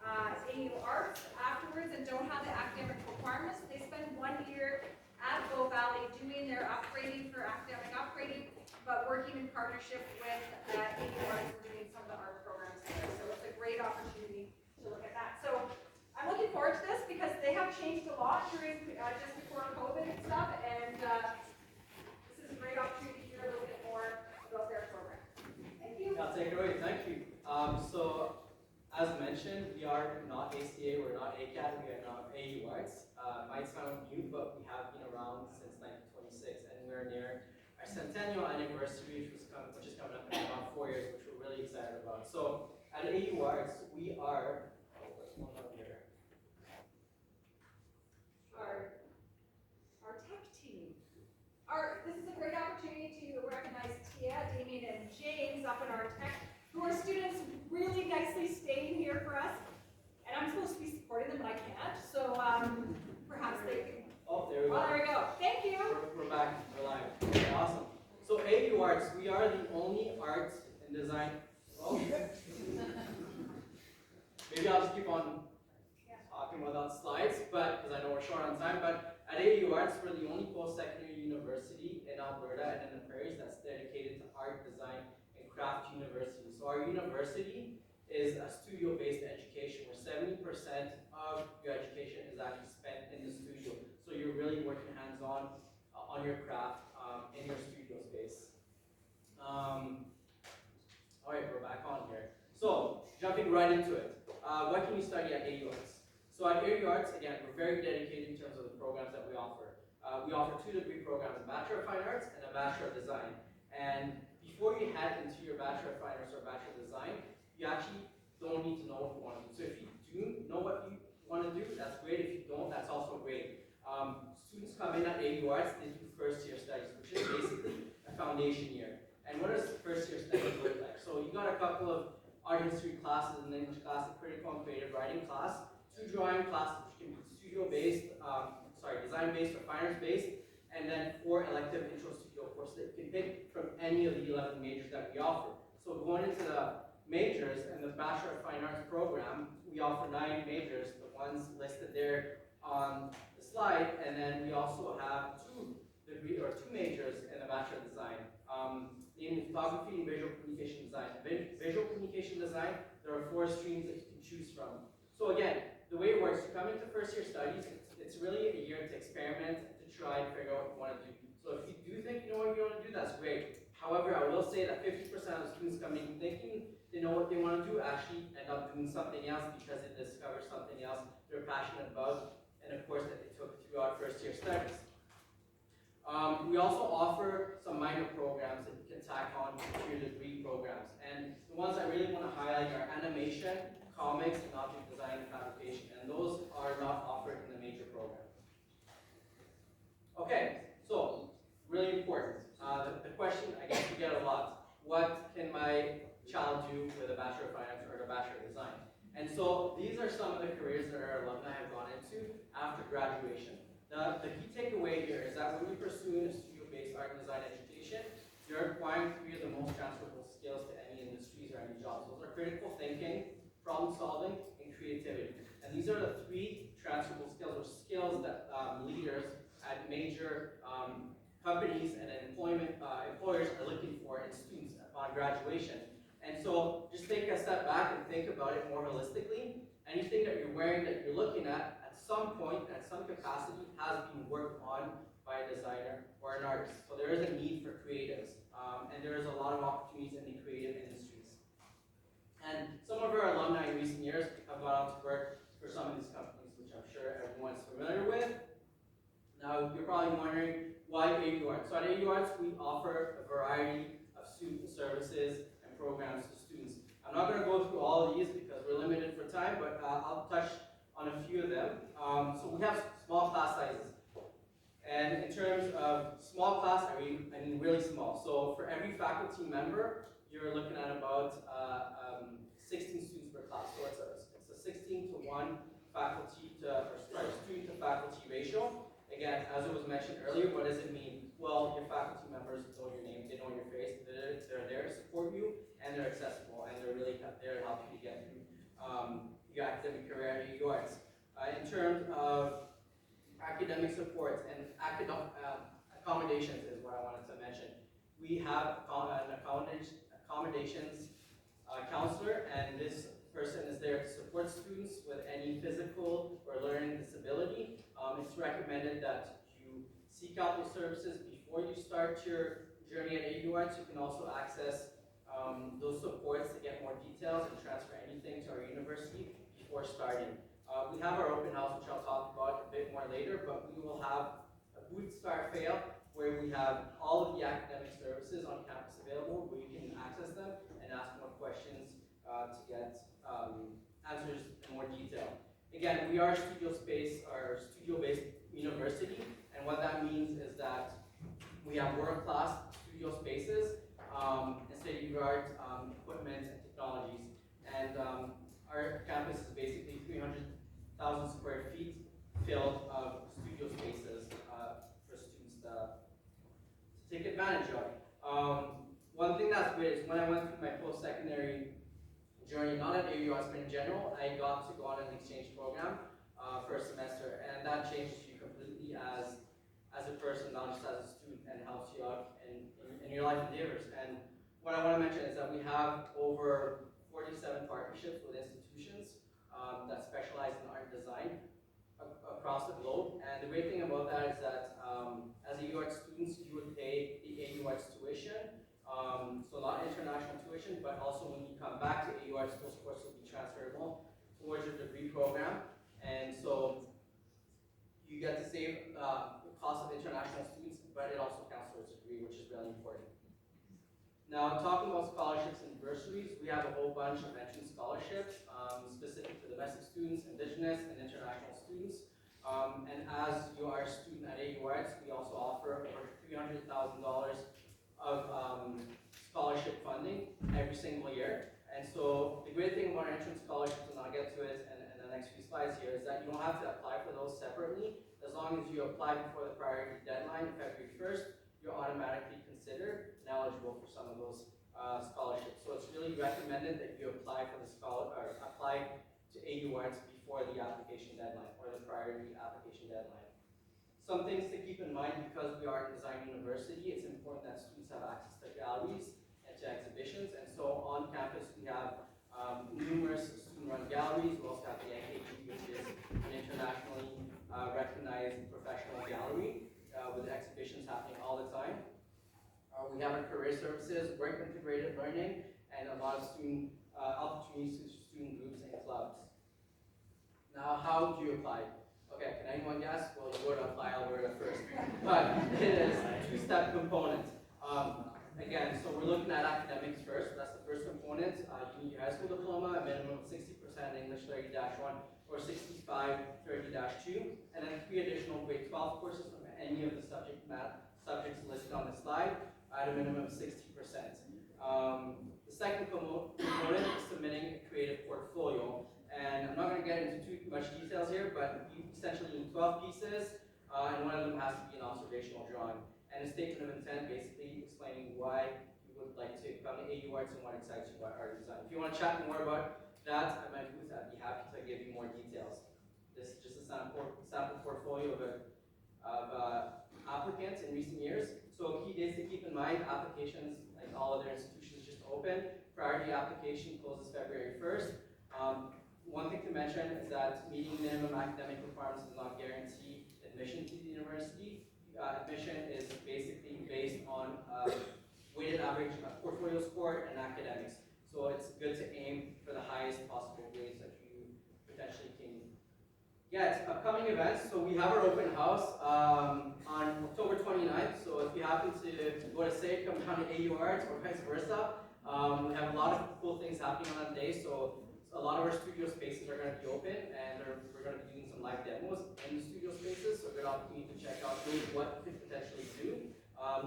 AU Arts afterwards and don't have the academic requirements, they spend 1 year at Bow Valley doing their upgrading for academic upgrading, but working in partnership with AU Arts and doing some of the art programs there. So it's a great opportunity to look at that. So I'm looking forward to this because they have changed a lot during just before COVID and stuff, and this is a great opportunity to hear a little bit more about their program. Thank you. I'll take it away. Thank you. So, as mentioned, we are not ACA, we're not ACAD, we are not AU Arts. Might sound new, but we have been around since 1926, and we're near our centennial anniversary, which is coming up in about 4 years, which we're really excited about. So, at AU Arts, we are. What's going on here? Our tech team. This is a great opportunity to recognize Tia, Damien, and James up in our tech, who are students really nicely staying here for us. And I'm supposed to be supporting them, but I can't. So perhaps they can. Oh, there we go. Oh, there we go. Thank you. We're back. We're live. Okay, awesome. So AU Arts, we are the only art and design. Oh. Maybe I'll just keep on talking without slides, but because I know we're short on time. But at AU Arts, we're the only post-secondary university in Alberta and in the prairies that's dedicated to art, design, and craft university. So our university is a studio-based education where 70% of your education is actually spent in the studio. So you're really working hands-on on your craft in your studio space. All right, we're back on here. So jumping right into it, what can you study at AU Arts? So at AU Arts, again, we're very dedicated in terms of the programs that we offer. We offer 2 degree programs, a Bachelor of Fine Arts and a Bachelor of Design. And before you head into your Bachelor of Fine Arts or Bachelor of Design, you actually don't don't need to know what you want to do. So if you do know what you want to do, that's great. If you don't, that's also great. Students come in at AU Arts, they do first year studies, which is basically a foundation year. And what does first year studies look like? So you got a couple of art history classes, an English class, a critical and creative writing class, 2 drawing classes, which can be studio-based, design-based or finance-based, and then 4 elective intro studio courses that you can pick from any of the 11 majors that we offer. So going into the majors and the Bachelor of Fine Arts program, we offer 9 majors, the ones listed there on the slide, and then we also have 2 majors in the Bachelor of Design, namely photography and visual communication design. Visual communication design, there are 4 streams that you can choose from. So again, the way it works, you come into first year studies, it's really a year to experiment, to try and figure out what you want to do. So if you do think you know what you want to do, that's great. However, I will say that 50% of students coming thinking they know what they want to do actually end up doing something else because they discover something else they're passionate about, and of course that they took throughout first year studies. We also offer some minor programs that you can tack on to your degree programs. And the ones I really want to highlight are animation, comics, and object design and fabrication. And those are not offered in the major program. Okay, so really important. The question I guess you get a lot: what can my child do with a Bachelor of Finance or a Bachelor of Design? And so these are some of the careers that our alumni have gone into after graduation. The key takeaway here is that when you're pursuing a studio-based art and design education, you're acquiring 3 of the most transferable skills to any industries or any jobs. Those are critical thinking, problem solving, and creativity. And these are the 3 transferable skills, or skills that leaders at major companies and employers are looking for in students upon graduation. And so just take a step back and think about it more holistically. Anything that you're wearing, that you're looking at some point, at some capacity, has been worked on by a designer or an artist. So there is a need for creatives, and there is a lot of opportunities in the creative industries. And some of our alumni in recent years have gone out to work for some of these companies, which I'm sure everyone's familiar with. Now, you're probably wondering, why AU Arts? So at AU Arts, we offer a variety of student services and programs to students. I'm not going to go through all of these because we're limited for time, but I'll touch on a few of them. So we have small class sizes. And in terms of small class, I mean really small. So for every faculty member, you're looking at about 16 students per class. So it's a 16 to 1 student to faculty ratio. Again, as it was mentioned earlier, what does it mean? Well, your faculty members know your name, they know your face, they're there to support you, and they're accessible, and they're really there to help you get through your academic career at AU Arts. In terms of academic supports and accommodations is what I wanted to mention. We have an accommodations counselor, and this person is there to support students with any physical or learning disability. It's recommended that you seek out those services before you start your journey at AU Arts. You can also access those supports to get more details and transfer anything to our university before starting. We have our open house, which I'll talk about a bit more later, but we will have a booth start fail where we have all of the academic services on campus available, where you can access them and ask more questions to get answers in more detail. Again, we are a studio-based university, and what that means is that we have world-class studio spaces and state-of-the-art equipment and technologies. And our campus is basically 300,000 square feet filled of studio spaces for students to take advantage of. One thing that's great is when I went through my post-secondary journey, not at AU Arts, but in general, I got to go on an exchange program for a semester, and that changes you completely as a person, not just as a student, and helps you out in your life endeavors. And what I want to mention is that we have over 47 partnerships with institutions that specialize in art and design across the globe. And the great thing about that is that as AU Arts students, you would pay the AU Arts tuition, so not international tuition, but also when you come back to AU Arts, those courses will be transferable towards your degree program. And so you get to save the cost of international students, but it also counts towards a degree, which is really important. Now, talking about scholarships and bursaries, we have a whole bunch of entrance scholarships. domestic students, Indigenous, and international students. And as you are a student at AU Arts, we also offer over $300,000 of scholarship funding every single year. And so the great thing about entrance scholarships, and I'll get to it in the next few slides here, is that you don't have to apply for those separately. As long as you apply before the priority deadline, February 1st, you're automatically considered and eligible for some of those scholarships. So it's really recommended that you apply for the apply to AU Arts before the application deadline or the priority application deadline. Some things to keep in mind, because we are a design university, it's important that students have access to galleries and to exhibitions. And so on campus we have numerous student-run galleries. We also have the AGM, which is an internationally recognized professional gallery with exhibitions happening all the time. We have our career services, work integrated learning, and a lot of student opportunities to student groups and clubs. Now, how do you apply? Okay, can anyone guess? Well, you go to Apply Alberta first. But it is a two-step component. Again, so we're looking at academics first. That's the first component. You need your high school diploma, a minimum of 60% English 30-1 or 65 30-2, and then 3 additional grade 12 courses from any of the subjects listed on the slide at a minimum of 60%. The second component is submitting a creative portfolio. And I'm not going to get into too much details here, but you essentially need 12 pieces, and one of them has to be an observational drawing. And a statement of intent basically explaining why you would like to come to AU Arts and what excites you about art design. If you want to chat more about that at my booth, I'd be happy to give you more details. This is just a sample portfolio of applicants in recent years. So key dates to keep in mind: applications, like all other institutions, just open. Priority application closes February 1st. One thing to mention is that meeting minimum academic requirements does not guarantee admission to the university. Admission is basically based on weighted average portfolio score and academics. So it's good to aim for the highest possible grades that you potentially can get. Upcoming events, so we have our open house on October 29th. So if you happen to go to SAIT, come down to AU Arts or vice versa. We have a lot of cool things happening on that day. So a lot of our studio spaces are going to be open, and we're going to be doing some live demos in the studio spaces, so a good opportunity to check out what you could potentially do.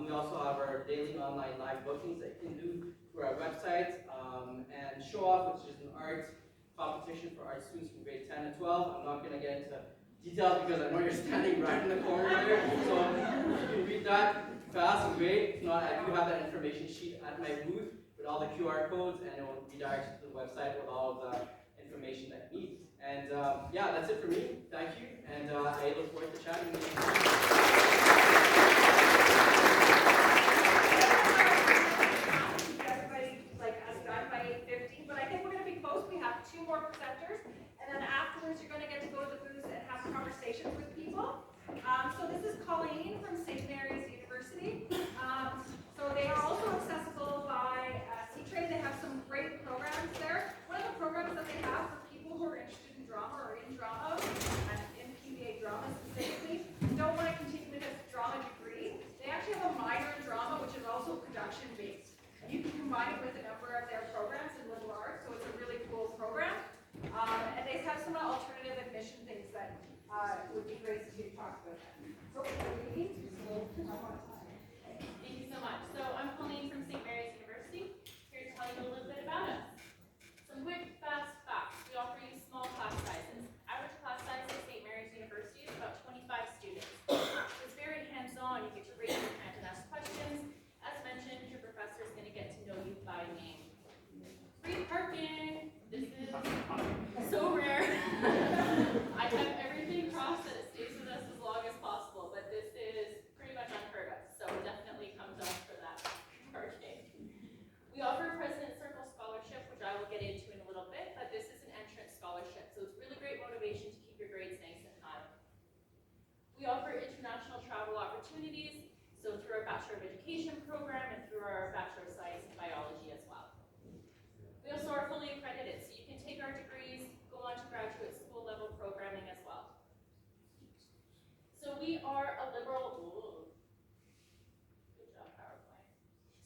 We also have our daily online live bookings that you can do through our website, and Show Off, which is an art competition for art students from grade 10 to 12. I'm not going to get into details because I know you're standing right in the corner there, so if you can read that fast and great. If not, I do have that information sheet at my booth with all the QR codes, and it will redirect you to the website with all of the information that you need. And yeah, that's it for me. Thank you, and I look forward to chatting with you. Everybody, like, us done by 8:50, but I think we're going to be close. We have 2 more presenters, and then afterwards you're going to get to go to the booth and have conversations with people. So this is Colleen from St. Mary's University. So they are also accessible by C-Trade. They have some great programs there. One of the programs that they have for people who are interested in drama or in drama, and in PBA drama specifically, don't want to continue with a drama degree. They actually have a minor in drama, which is also production based. And you can combine it with a number of their programs in liberal arts, so it's a really cool program. And they have some alternative admission things that would be great to talk about. So, Thank you so much. So I'm Colleen from St. Mary's University, here to tell you a little bit about us. Some quick, fast facts. We offer you small class sizes. Average class size at St. Mary's University is about 25 students. It's very hands-on. You get to raise your hand and ask questions. As mentioned, your professor is going to get to know you by name. Free parking. This is so rare. I have everything crossed that it stays with us as long as possible, but this is pretty much unheard of. So definitely come to us for that parking. We offer a President's Circle Scholarship, which I will get into in a little bit, but this is an entrance scholarship, so it's really great motivation to keep your grades nice and high. We offer international travel opportunities, so through our Bachelor of Education program and through our Bachelor of Science in Biology as well. We also are fully accredited, so you can take our degrees, go on to graduate school level programming as well. So we are a liberal, good job PowerPoint.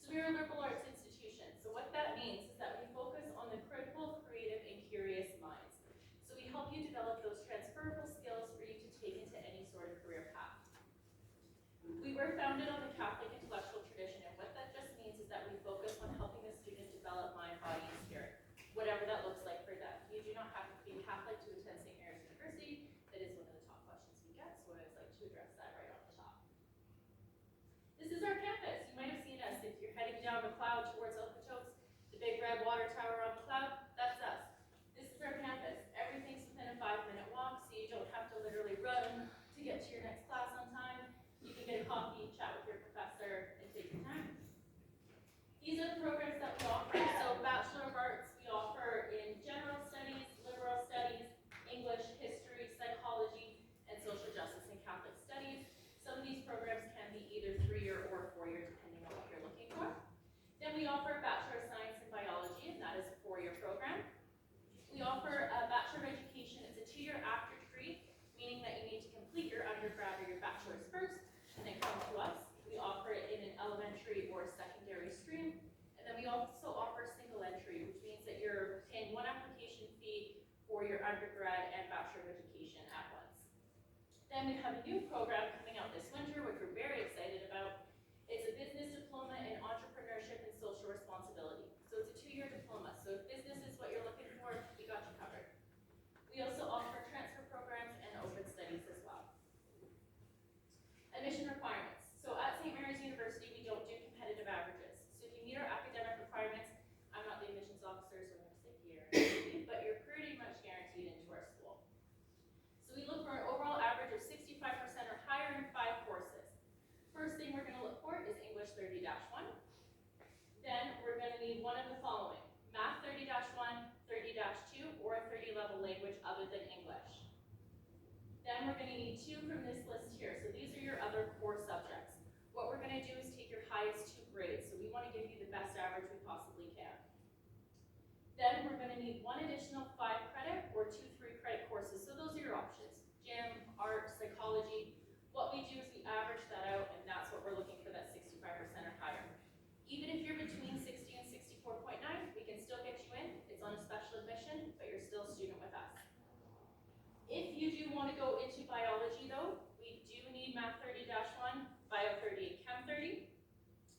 So we are a liberal arts institution. So what that means is that we focus on the critical, creative, and curious minds. So we do not have to be Catholic to attend St. Mary's University. That is one of the top questions we get, so I'd like to address that right off the top. This is our campus. You might have seen us if you're heading down McLeod towards Okotoks, the big red water tower on McLeod, that's us. This is our campus. Everything's within a 5-minute walk, so you don't have to literally run to get to your next class on time. You can get a coffee, chat with your professor, and take your time. These are the programs that we offer. So Bachelor of Arts, we offer in General Studies, Liberal Studies, English, History, Psychology, and Social Justice and Catholic Studies. Some of these programs can be either 3-year or 4-year, depending on what you're looking for. Then we offer a Bachelor of Science in Biology, and that is a 4-year program. We offer a Bachelor of Education. It's a 2-year after degree, meaning that you need to complete your undergrad or your bachelor's first, and then come to us. We offer it in an elementary or secondary stream. And then we also offer single entry, which means that you're paying one application fee for your undergrad and Bachelor of Education at once. Then we have a new program coming out this winter, which we're very excited about. It's a business diploma in entrepreneurship and social responsibility. So it's a 2-year diploma. So if business is what you're looking for, we got you covered. We also offer transfer programs and open studies as well. Admission requirements. So at St. Mary's University, we don't do competitive averages. So if you meet our academic requirements, I'm not the admissions officer, so I'm going to sit here, but you're pretty much guaranteed into our school. So we look for an overall average of 65% or higher in 5 courses. First thing we're going to look for is English 30-1. Then we're going to need one of the following: Math 30-1, 30-2, or a 30-level language other than English. Then we're going to need 2 from this list here. So these are your other core subjects. What we're going to do is take your highest 2 grades. So we want to give you the best average we possibly can. Then we're going to need 1 additional 5-credit or 2 3-credit courses. So those are your options: gym, art, psychology. What we do is we average that out, and that's what we're looking for, that 65% or higher. Even if you're between 60 and 64.9, we can still get you in. It's on a special admission, but you're still a student with us. If you do want to go into biology though, we do need Math 30-1, Bio 30, and Chem 30.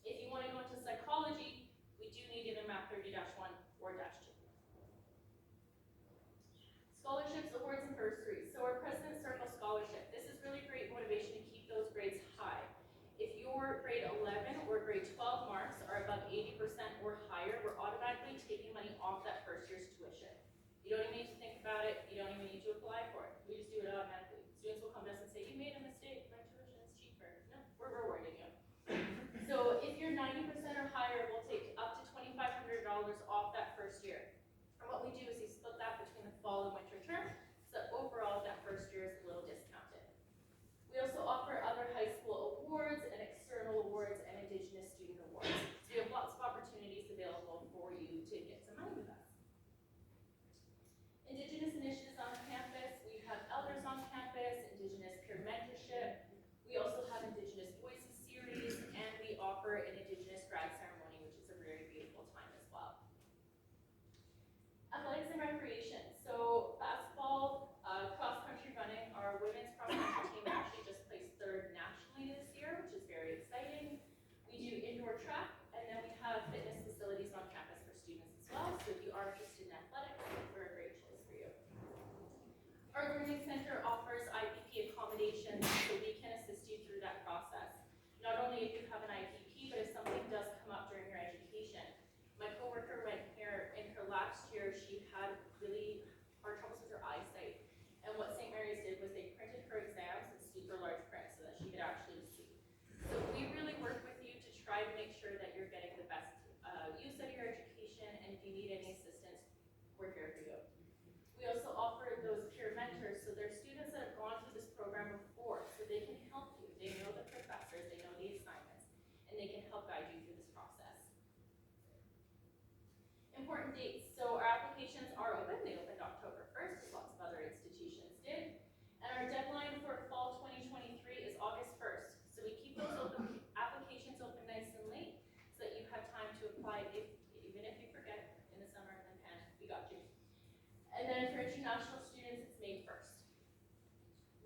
If you want to go into psychology, we do need either Math 30-1 or -2. Scholarships, awards, and bursaries. So our President's Circle Scholarship, this is really great motivation to keep those grades high. If your grade 11 or grade 12 marks are above 80% or higher, we're automatically taking money off that first year's tuition. You don't even need to think about it. You don't even need to apply for it. We just do it automatically. Students will come to us and say, you made a mistake. My tuition is cheaper. No, we're rewarding you. So if you're 90% or higher, we'll take up to $2,500 off that first year. And what we do is we split that between the fall and winter term. So overall, that first year is a little discounted. We also offer other high school awards and external awards and Indigenous student awards. So we have lots of opportunities available for you to get some money with us. Indigenous initiatives on campus. We have elders on campus, Indigenous peer mentorship. We also have Indigenous Voices series, and we offer an Indigenous grad ceremony, which is a very beautiful time as well. Athletics and recreation. So basketball, cross-country running. Our women's cross-country team actually just placed 3rd nationally this year, which is very exciting. We do indoor track, and then we have fitness facilities on campus for students as well. So if you are interested in athletics, we're a great choice for you. Our Learning Center offers IPP accommodations, so we can assist you through that process. Not only if you have an IPP, but if something does come up during your education. My coworker went here in her last year. She had really hard troubles with her eyesight. And what St. Mary's did was they printed her exams in super large print so that she could actually see. So we really work with you to try to make sure that you're getting the best use out of your education, and if you need any assistance, we're here for you. We also offer those peer mentors, so they're students that have gone through this program before, so they can help you. They know the professors, they know the assignments, and they can help guide you through this process. Important dates. So our applications are open. They opened October 1st, as lots of other institutions did. And our deadline for fall 2023 is August 1st. So we keep those open, applications open nice and late, so that you have time to apply even if you forget in the summer, and then we got you. And then for international students, it's May 1st.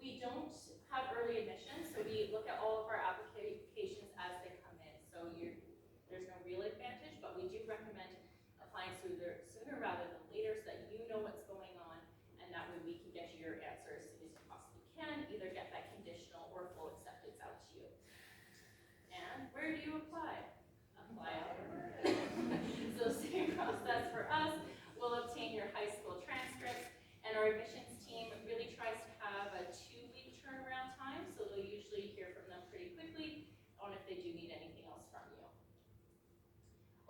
We don't have early admission, so we look at all of our applications as they come in. So there's no real advantage, but we do recommend applying sooner rather than later so that you know what's going on Where do you apply? Apply Alberta. So same process for us. We'll obtain your high school transcripts, and our admissions team really tries to have a 2-week turnaround time, so they'll usually hear from them pretty quickly on if they do need anything else from you.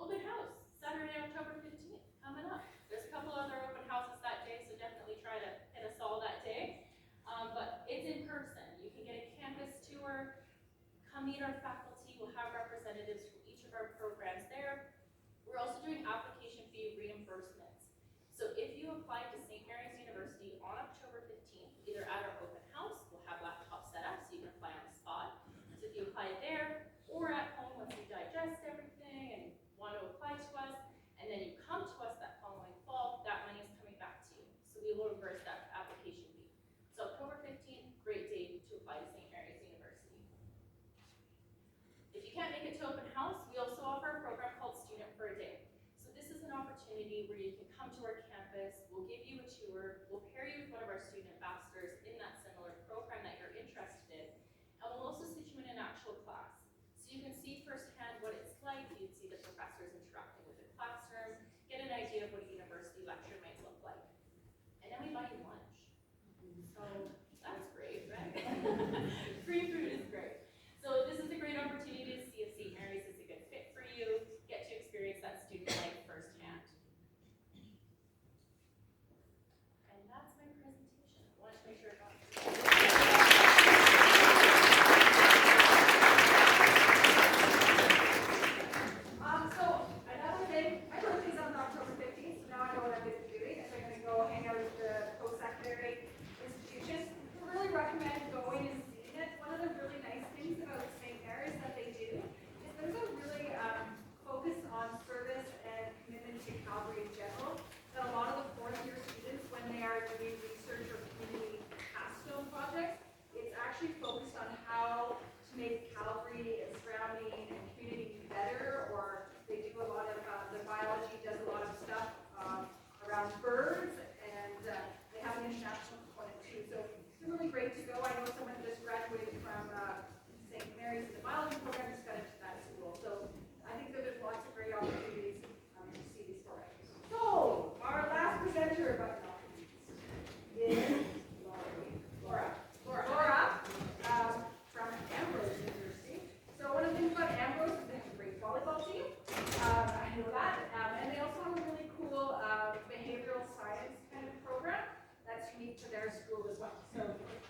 Open house, Saturday, October 15th, coming up. There's a couple other open houses that day, so definitely try to hit us all that day. But it's in person. You can get a campus tour, come meet our faculty. We'll have representatives from each of our programs there. We're also doing application fee reimbursements. So if you apply to St. Mary's University on October 15th, either at our open house, we'll have laptops set up so you can apply on the spot. So if you apply there or at home once you digest everything and want to apply to us, and then you come to us that following fall, that money is coming back to you. So we will reverse that application fee. So October 15th, great day to apply to St. Mary's University. If you can't make it to open house, we also offer a program called Student for a Day. So this is an opportunity where you can come to our campus, we'll give you a tour, we'll pair you with one of our student ambassadors in that similar program that you're interested in, and we'll also sit you in an actual class. So you can see firsthand what it's like, you can see the professors interacting with the classroom, get an idea of what a university lecture might look like. And then we buy you lunch. So that's great, right? Free food is great. So this is a great opportunity to see if St. Mary's is a good fit for you, get to experience that student life firsthand. And that's my presentation. I wanted to make sure I got So my birthday's on October 15th, so now I know what I'm going to be doing, is I'm going to go hang out at the post-secondary institutions. I really recommend going and seeing it. One of the really nice things about St. Mary's that they do is there's a really focus on service and commitment to Calgary in general. That a lot of the fourth-year students, when they are doing research or community capstone projects, it's actually focused on how to make Calgary and surrounding and community better, or they do a lot of, the biology does a lot of stuff around birds, and they have an international component too. So it's really great to go. I know someone just graduated from St. Mary's in the biology program, just got into that school. So I think that there's lots of great opportunities to see these programs. So our last presenter, but not least, is Laura from Ambrose University. So one of the things about Ambrose is they have a great volleyball team. I know that. And they also have a really cool behavioral science kind of program that's unique to their school as well. So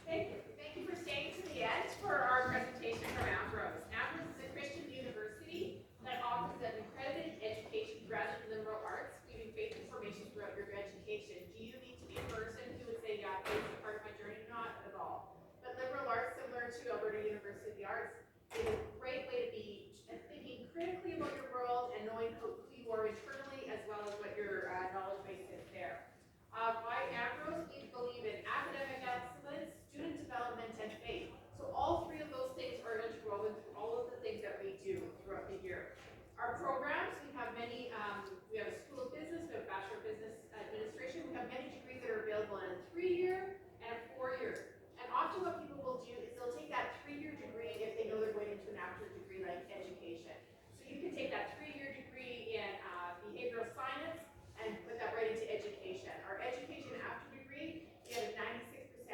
thank you. Thank you for staying to the end for our presentation from Ambrose. Ambrose is a Christian university that offers an accredited education rather than liberal arts, giving faith and formation throughout your education. Do you need to be a person who would say, yeah, faith is part of my journey? Not at all. But liberal arts, similar to Alberta University of the Arts, is a great way to be thinking critically about your world and knowing who you are internally as well as what your knowledge base is there. By Ambrose, we believe in academic excellence, student development, and faith. So all three of those things are interwoven through all of the things that we do throughout the year. Our programs, we have many, we have a School of Business, we have a Bachelor of Business Administration, we have many degrees that are available in a 3-year and a 4-year. And often what people will do is they'll take that 3-year degree if they know they're going into an after degree like education. So you can take that 3-year degree in behavioral science and put that right into education. Our education after degree, we had a 96%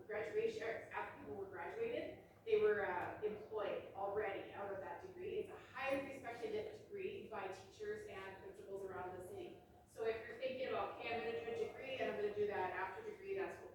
graduation, after people were graduated, they were employed already out of that degree. It's a highly respected degree by teachers and principals around the city. So if you're thinking about, okay, I'm going to do a degree and I'm going to do that after degree, that's what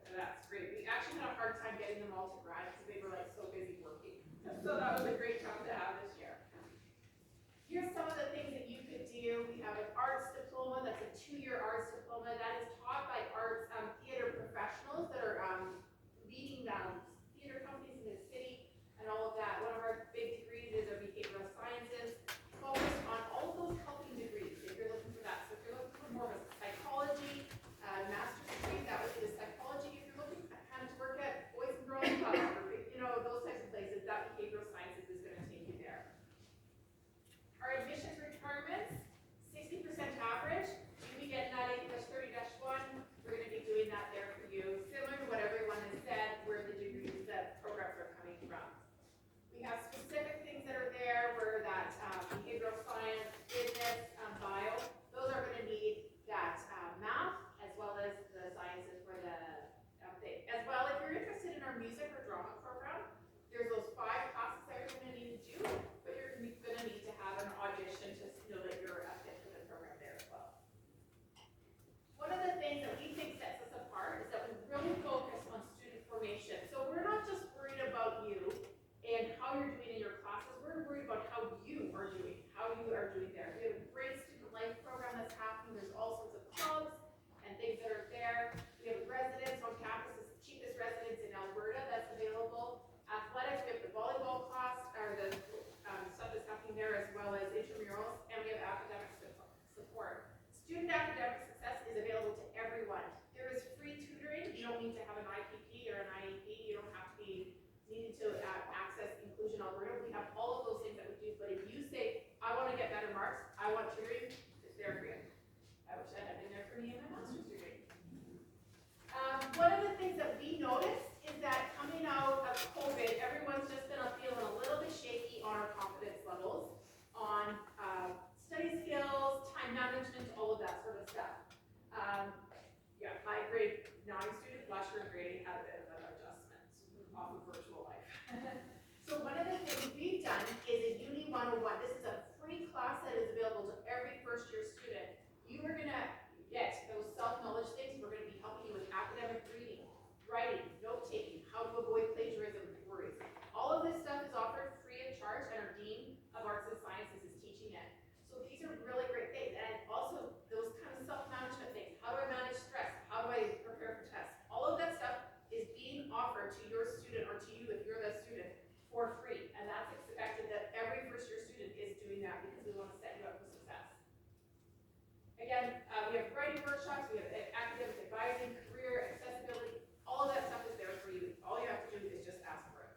COVID, everyone's just been feeling a little bit shaky on our confidence levels, on study skills, time management, all of that sort of stuff. Yeah, my grade 9 student last year in grading had a bit of an adjustment off of virtual life. So one of the things we've done is a Uni 101. This is a free class that is available to every first year student. You are going to get those self-knowledge things. We're going to be helping you with academic reading, writing, note-taking, how to avoid plagiarism worries. All of this stuff is offered free of charge, and our Dean of Arts and Sciences is teaching it. So these are really great things. And also those kind of self-management things. How do I manage stress? How do I prepare for tests? All of that stuff is being offered to your student, or to you if you're the student, for free. And that's expected that every first year student is doing that because we want to set you up for success. Again, we have writing workshops, we have academic advising, career, accessibility, all of that stuff is there for you. All you have to do is just ask for it.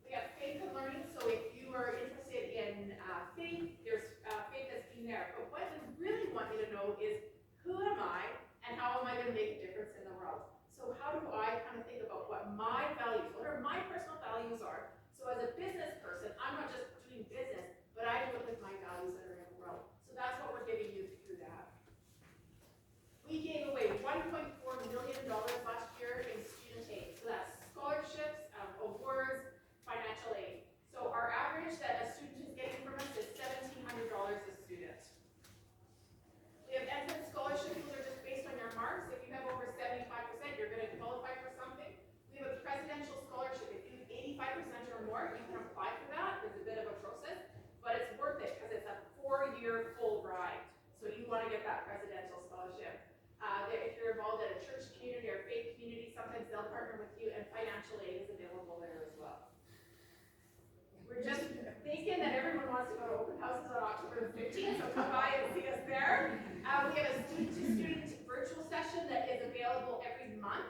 We have faith and learning, so if you are interested in faith, there's faith that's being there. But what we really want you to know is, who am I and how am I going to make a difference in the world? So how do I kind of think about what my values, what are my personal values are? So as a business person, I'm not just doing business, but I do it with my values that are in the world. So that's what we're giving you through that. We gave away $1.4 million last year in student aid. So that's scholarships, awards, financial aid. So our average that a student is getting from us is $1,700 a student. We have entrance scholarships. Those are just based on your marks. If you have over 75%, you're going to qualify for something. We have a presidential scholarship. If you have 85% or more, you can apply for that. It's a bit of a process, but it's worth it because it's a 4-year full ride. So you want to get that presidential scholarship. If you're involved in a church community or faith community, sometimes they'll partner with you, and financial aid is available there as well. We're just thinking that everyone wants to go to open houses on October the 15th, so come by and see us there. We have a student-to-student virtual session that is available every month.